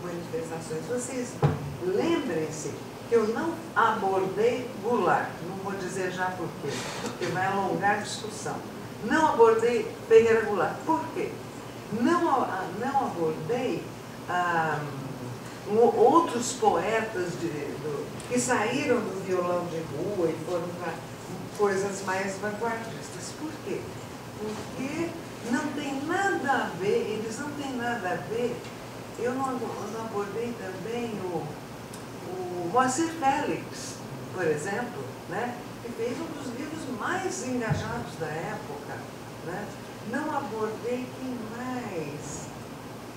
manifestações. Vocês lembrem-se que eu não abordei Goulart, não vou dizer já por quê, porque vai alongar a discussão. Não abordei Ferreira Goulart. Por quê? Não abordei outros poetas que saíram do violão de rua e foram para coisas mais vanguardistas. Por quê? Porque não tem nada a ver, eles não têm nada a ver. Eu não abordei também o Moacir Félix, por exemplo, né? Que fez um dos livros mais engajados da época. Né? Não abordei quem mais.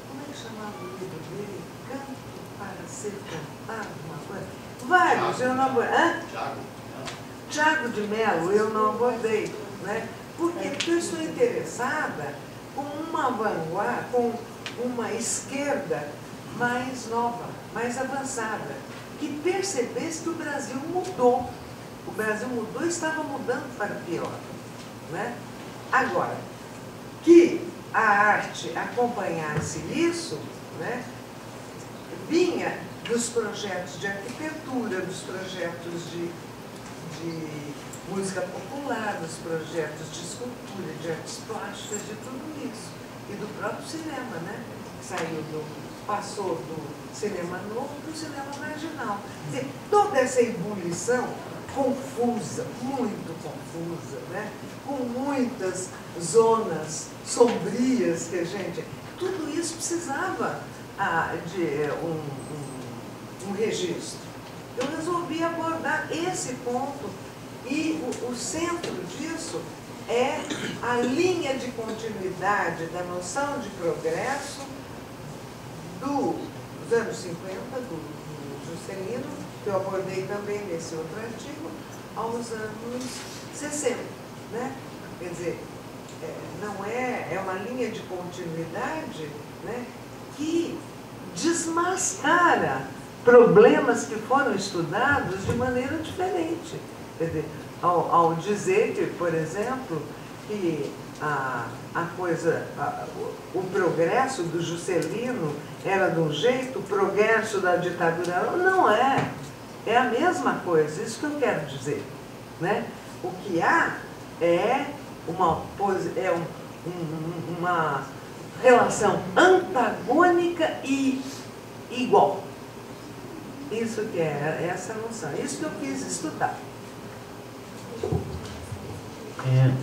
Como é que chamava o livro dele? Canto para ser cantado, uma coisa. Vários, eu não abordei. Tiago de Mello, eu não abordei. Né? Porque eu estou interessada com uma vanguarda, com uma esquerda mais nova, mais avançada, que percebesse que o Brasil mudou. O Brasil mudou e estava mudando para pior. Né? Agora, que a arte acompanhasse isso, né, vinha dos projetos de arquitetura, dos projetos de música popular, dos projetos de escultura, de artes plásticas, de tudo isso. E do próprio cinema, né? Passou do cinema novo para o cinema marginal. Quer dizer, toda essa ebulição confusa, muito confusa, né? Com muitas zonas sombrias que a gente... Tudo isso precisava de um registro. Eu resolvi abordar esse ponto e o centro disso é a linha de continuidade da noção de progresso dos anos 50, do Juscelino, que eu abordei também nesse outro artigo, aos anos 60. Né? Quer dizer, é uma linha de continuidade, né, que desmascara problemas que foram estudados de maneira diferente. Quer dizer, ao dizer que, por exemplo, que o progresso do Juscelino era de um jeito, o progresso da ditadura não é. É a mesma coisa, isso que eu quero dizer, né? O que há é uma relação antagônica e igual. Isso que é essa noção, isso que eu quis estudar.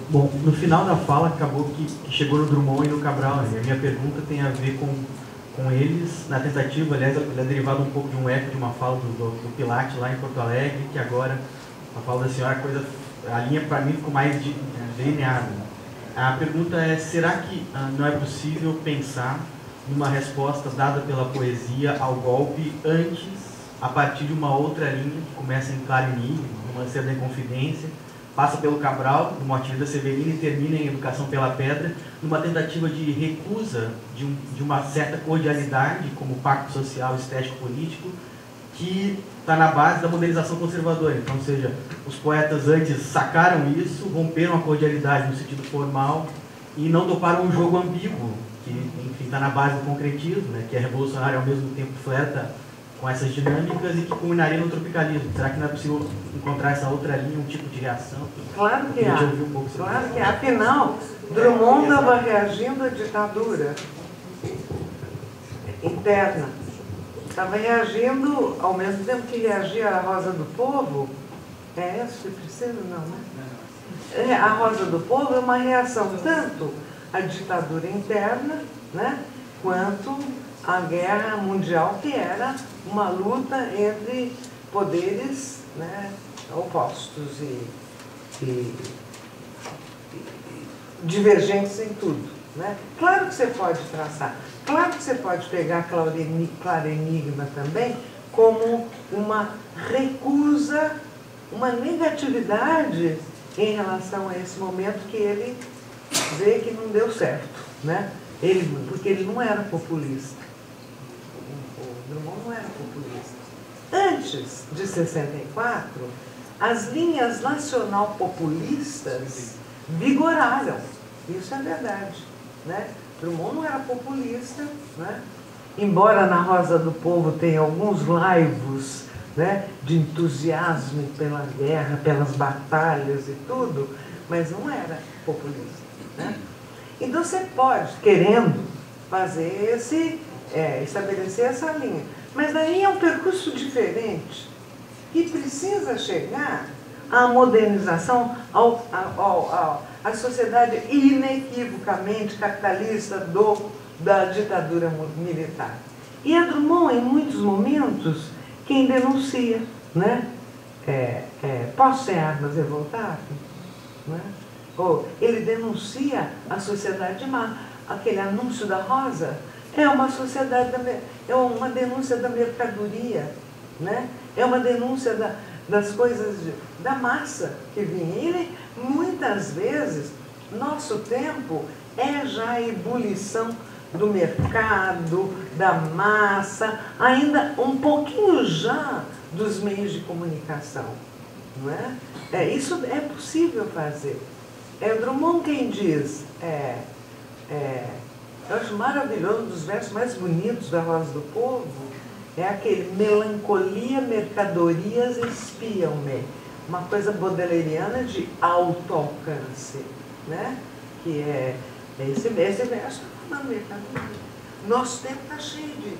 Bom, no final da fala acabou que chegou no Drummond e no Cabral, né? A minha pergunta tem a ver com eles, na tentativa, aliás, ela é derivada um pouco de um eco de uma fala do Pilate lá em Porto Alegre, que agora a fala da senhora, a linha para mim ficou mais delineada. A pergunta é, será que não é possível pensar numa resposta dada pela poesia ao golpe antes, a partir de uma outra linha, que começa em Claro Enigma, numa cena de Confidência, passa pelo Cabral, do Motivo da Severina, e termina em Educação pela Pedra, numa tentativa de recusa de uma certa cordialidade, como pacto social, estético, político, que está na base da modernização conservadora. Então, ou seja, os poetas antes sacaram isso, romperam a cordialidade no sentido formal e não toparam um jogo ambíguo, que, enfim, está na base do concretismo, né, que é revolucionário ao mesmo tempo flerta com essas dinâmicas e que culminaria no tropicalismo. Será que não é possível encontrar essa outra linha, um tipo de reação? Claro que há. Claro que há. Afinal, Drummond estava reagindo à ditadura interna. Estava reagindo, ao mesmo tempo que reagia à Rosa do Povo. É essa que precisa? Não, né? A Rosa do Povo é uma reação tanto à ditadura interna, né, quanto à guerra mundial, que era uma luta entre poderes, né, opostos e divergentes em tudo, né? Claro que você pode traçar, claro que você pode pegar Claro Enigma também como uma recusa, uma negatividade em relação a esse momento que ele vê que não deu certo, né? Porque ele não era populista. O Drummond não era populista. Antes de 64, as linhas nacional-populistas vigoraram. Isso é verdade, né? Drummond não era populista, né? Embora na Rosa do Povo tenha alguns laivos, né, de entusiasmo pela guerra, pelas batalhas e tudo, mas não era populista, né? Então você pode, querendo fazer estabelecer essa linha, mas daí é um percurso diferente, que precisa chegar à modernização, à sociedade inequivocamente capitalista da ditadura militar. E é Drummond, em muitos momentos, quem denuncia, né? Posso sem armas revoltar? Né? Ou ele denuncia a sociedade má. Aquele anúncio da Rosa é uma é uma denúncia da mercadoria, né? É uma denúncia das coisas da massa que vinha. Ele, muitas vezes, nosso tempo é já a ebulição do mercado, da massa, ainda um pouquinho já dos meios de comunicação, não é? Isso é possível fazer. É Drummond quem diz, eu acho maravilhoso, um dos versos mais bonitos da Rosa do Povo, é aquele: melancolia, mercadorias espiam-me. Uma coisa baudelairiana de auto-alcance, né? Que esse verso falando mercadoria. Nosso tempo está cheio de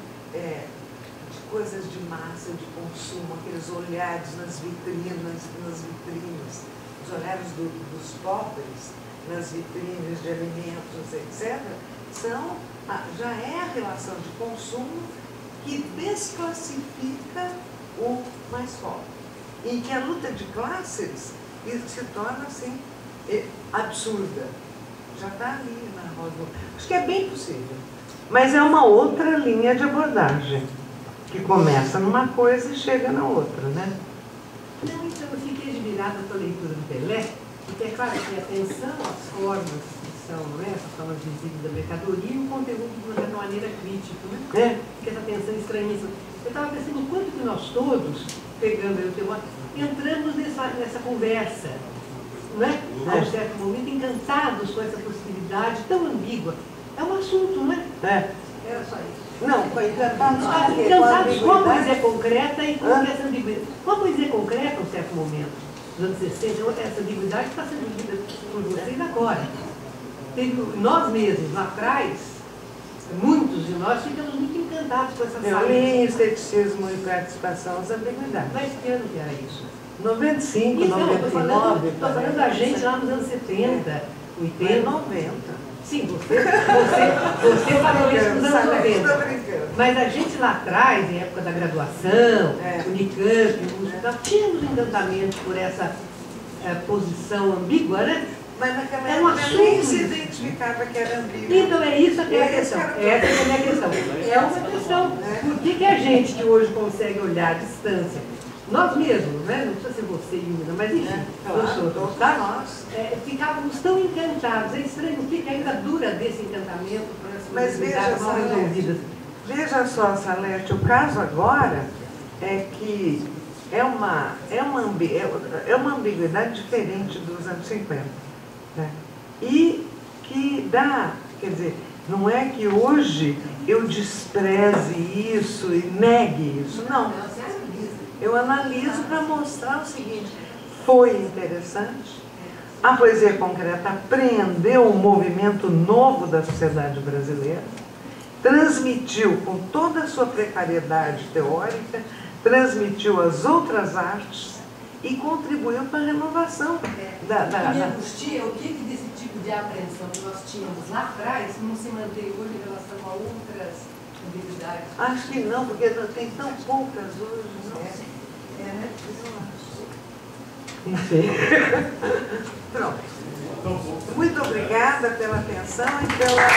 coisas de massa, de consumo, aqueles olhares nas vitrines, os olhares dos pobres nas vitrines de alimentos, etc., já é a relação de consumo que desclassifica o mais pobre. E que a luta de classes se torna assim absurda. Já está ali na Rosa. Acho que é bem possível. Mas é uma outra linha de abordagem, que começa numa coisa e chega na outra, né? Não, então eu fiquei admirada com a leitura do Pelé, porque é claro que atenção às formas expressão, não é? Essa forma visível da mercadoria e o conteúdo de uma certa maneira crítico, né? Que essa tensão estranhíssima. Eu estava pensando o quanto que nós todos, pegando o teu entramos nessa conversa, não é? A um certo momento, encantados com essa possibilidade tão ambígua. É um assunto, não é? Era só isso. Não, foi encantados Encantados com a poesia concreta e com essa ambiguidade. Com a poesia concreta, em um certo momento, nos anos 60, essa ambiguidade está sendo vivida por vocês agora. Nós mesmos, lá atrás, muitos de nós ficamos muito encantados com essa Eu sala. li em Esteticismo e Participação as ambiguidades. Mas que ano que era isso? 95, Então, 99. estou falando da gente lá nos anos 70, 80. 90. Sim, você falou isso nos anos 90. Estou brincando. Mas a gente lá atrás, em época da graduação, Unicamp, nós tínhamos encantamento por essa posição ambígua, né? Mas naquela É um época nem assunto. se identificava que era ambíguo. Então é isso que é a questão. Essa é a minha questão. É uma questão. Por que a gente que hoje consegue olhar à distância, nós mesmos, né? Não precisa ser você e Ilma, mas enfim, Todos tá? nós. Ficávamos tão encantados. É estranho o que ainda dura desse encantamento para as Mas veja, possibilidades mal resolvidas. Veja só, Salete, o caso agora é que é uma ambiguidade diferente dos anos 50. Né? E que dá, quer dizer, não é que hoje eu despreze isso e negue isso, não. Eu analiso para mostrar o seguinte, foi interessante, a poesia concreta apreendeu um movimento novo da sociedade brasileira, transmitiu com toda a sua precariedade teórica, transmitiu as outras artes e contribuiu para a renovação Me angustia o que desse tipo de apreensão que nós tínhamos lá atrás não se mantém hoje em relação a outras habilidades. Acho que não, porque tem tão poucas hoje. Né? Enfim. Pronto. Muito obrigada pela atenção e pela...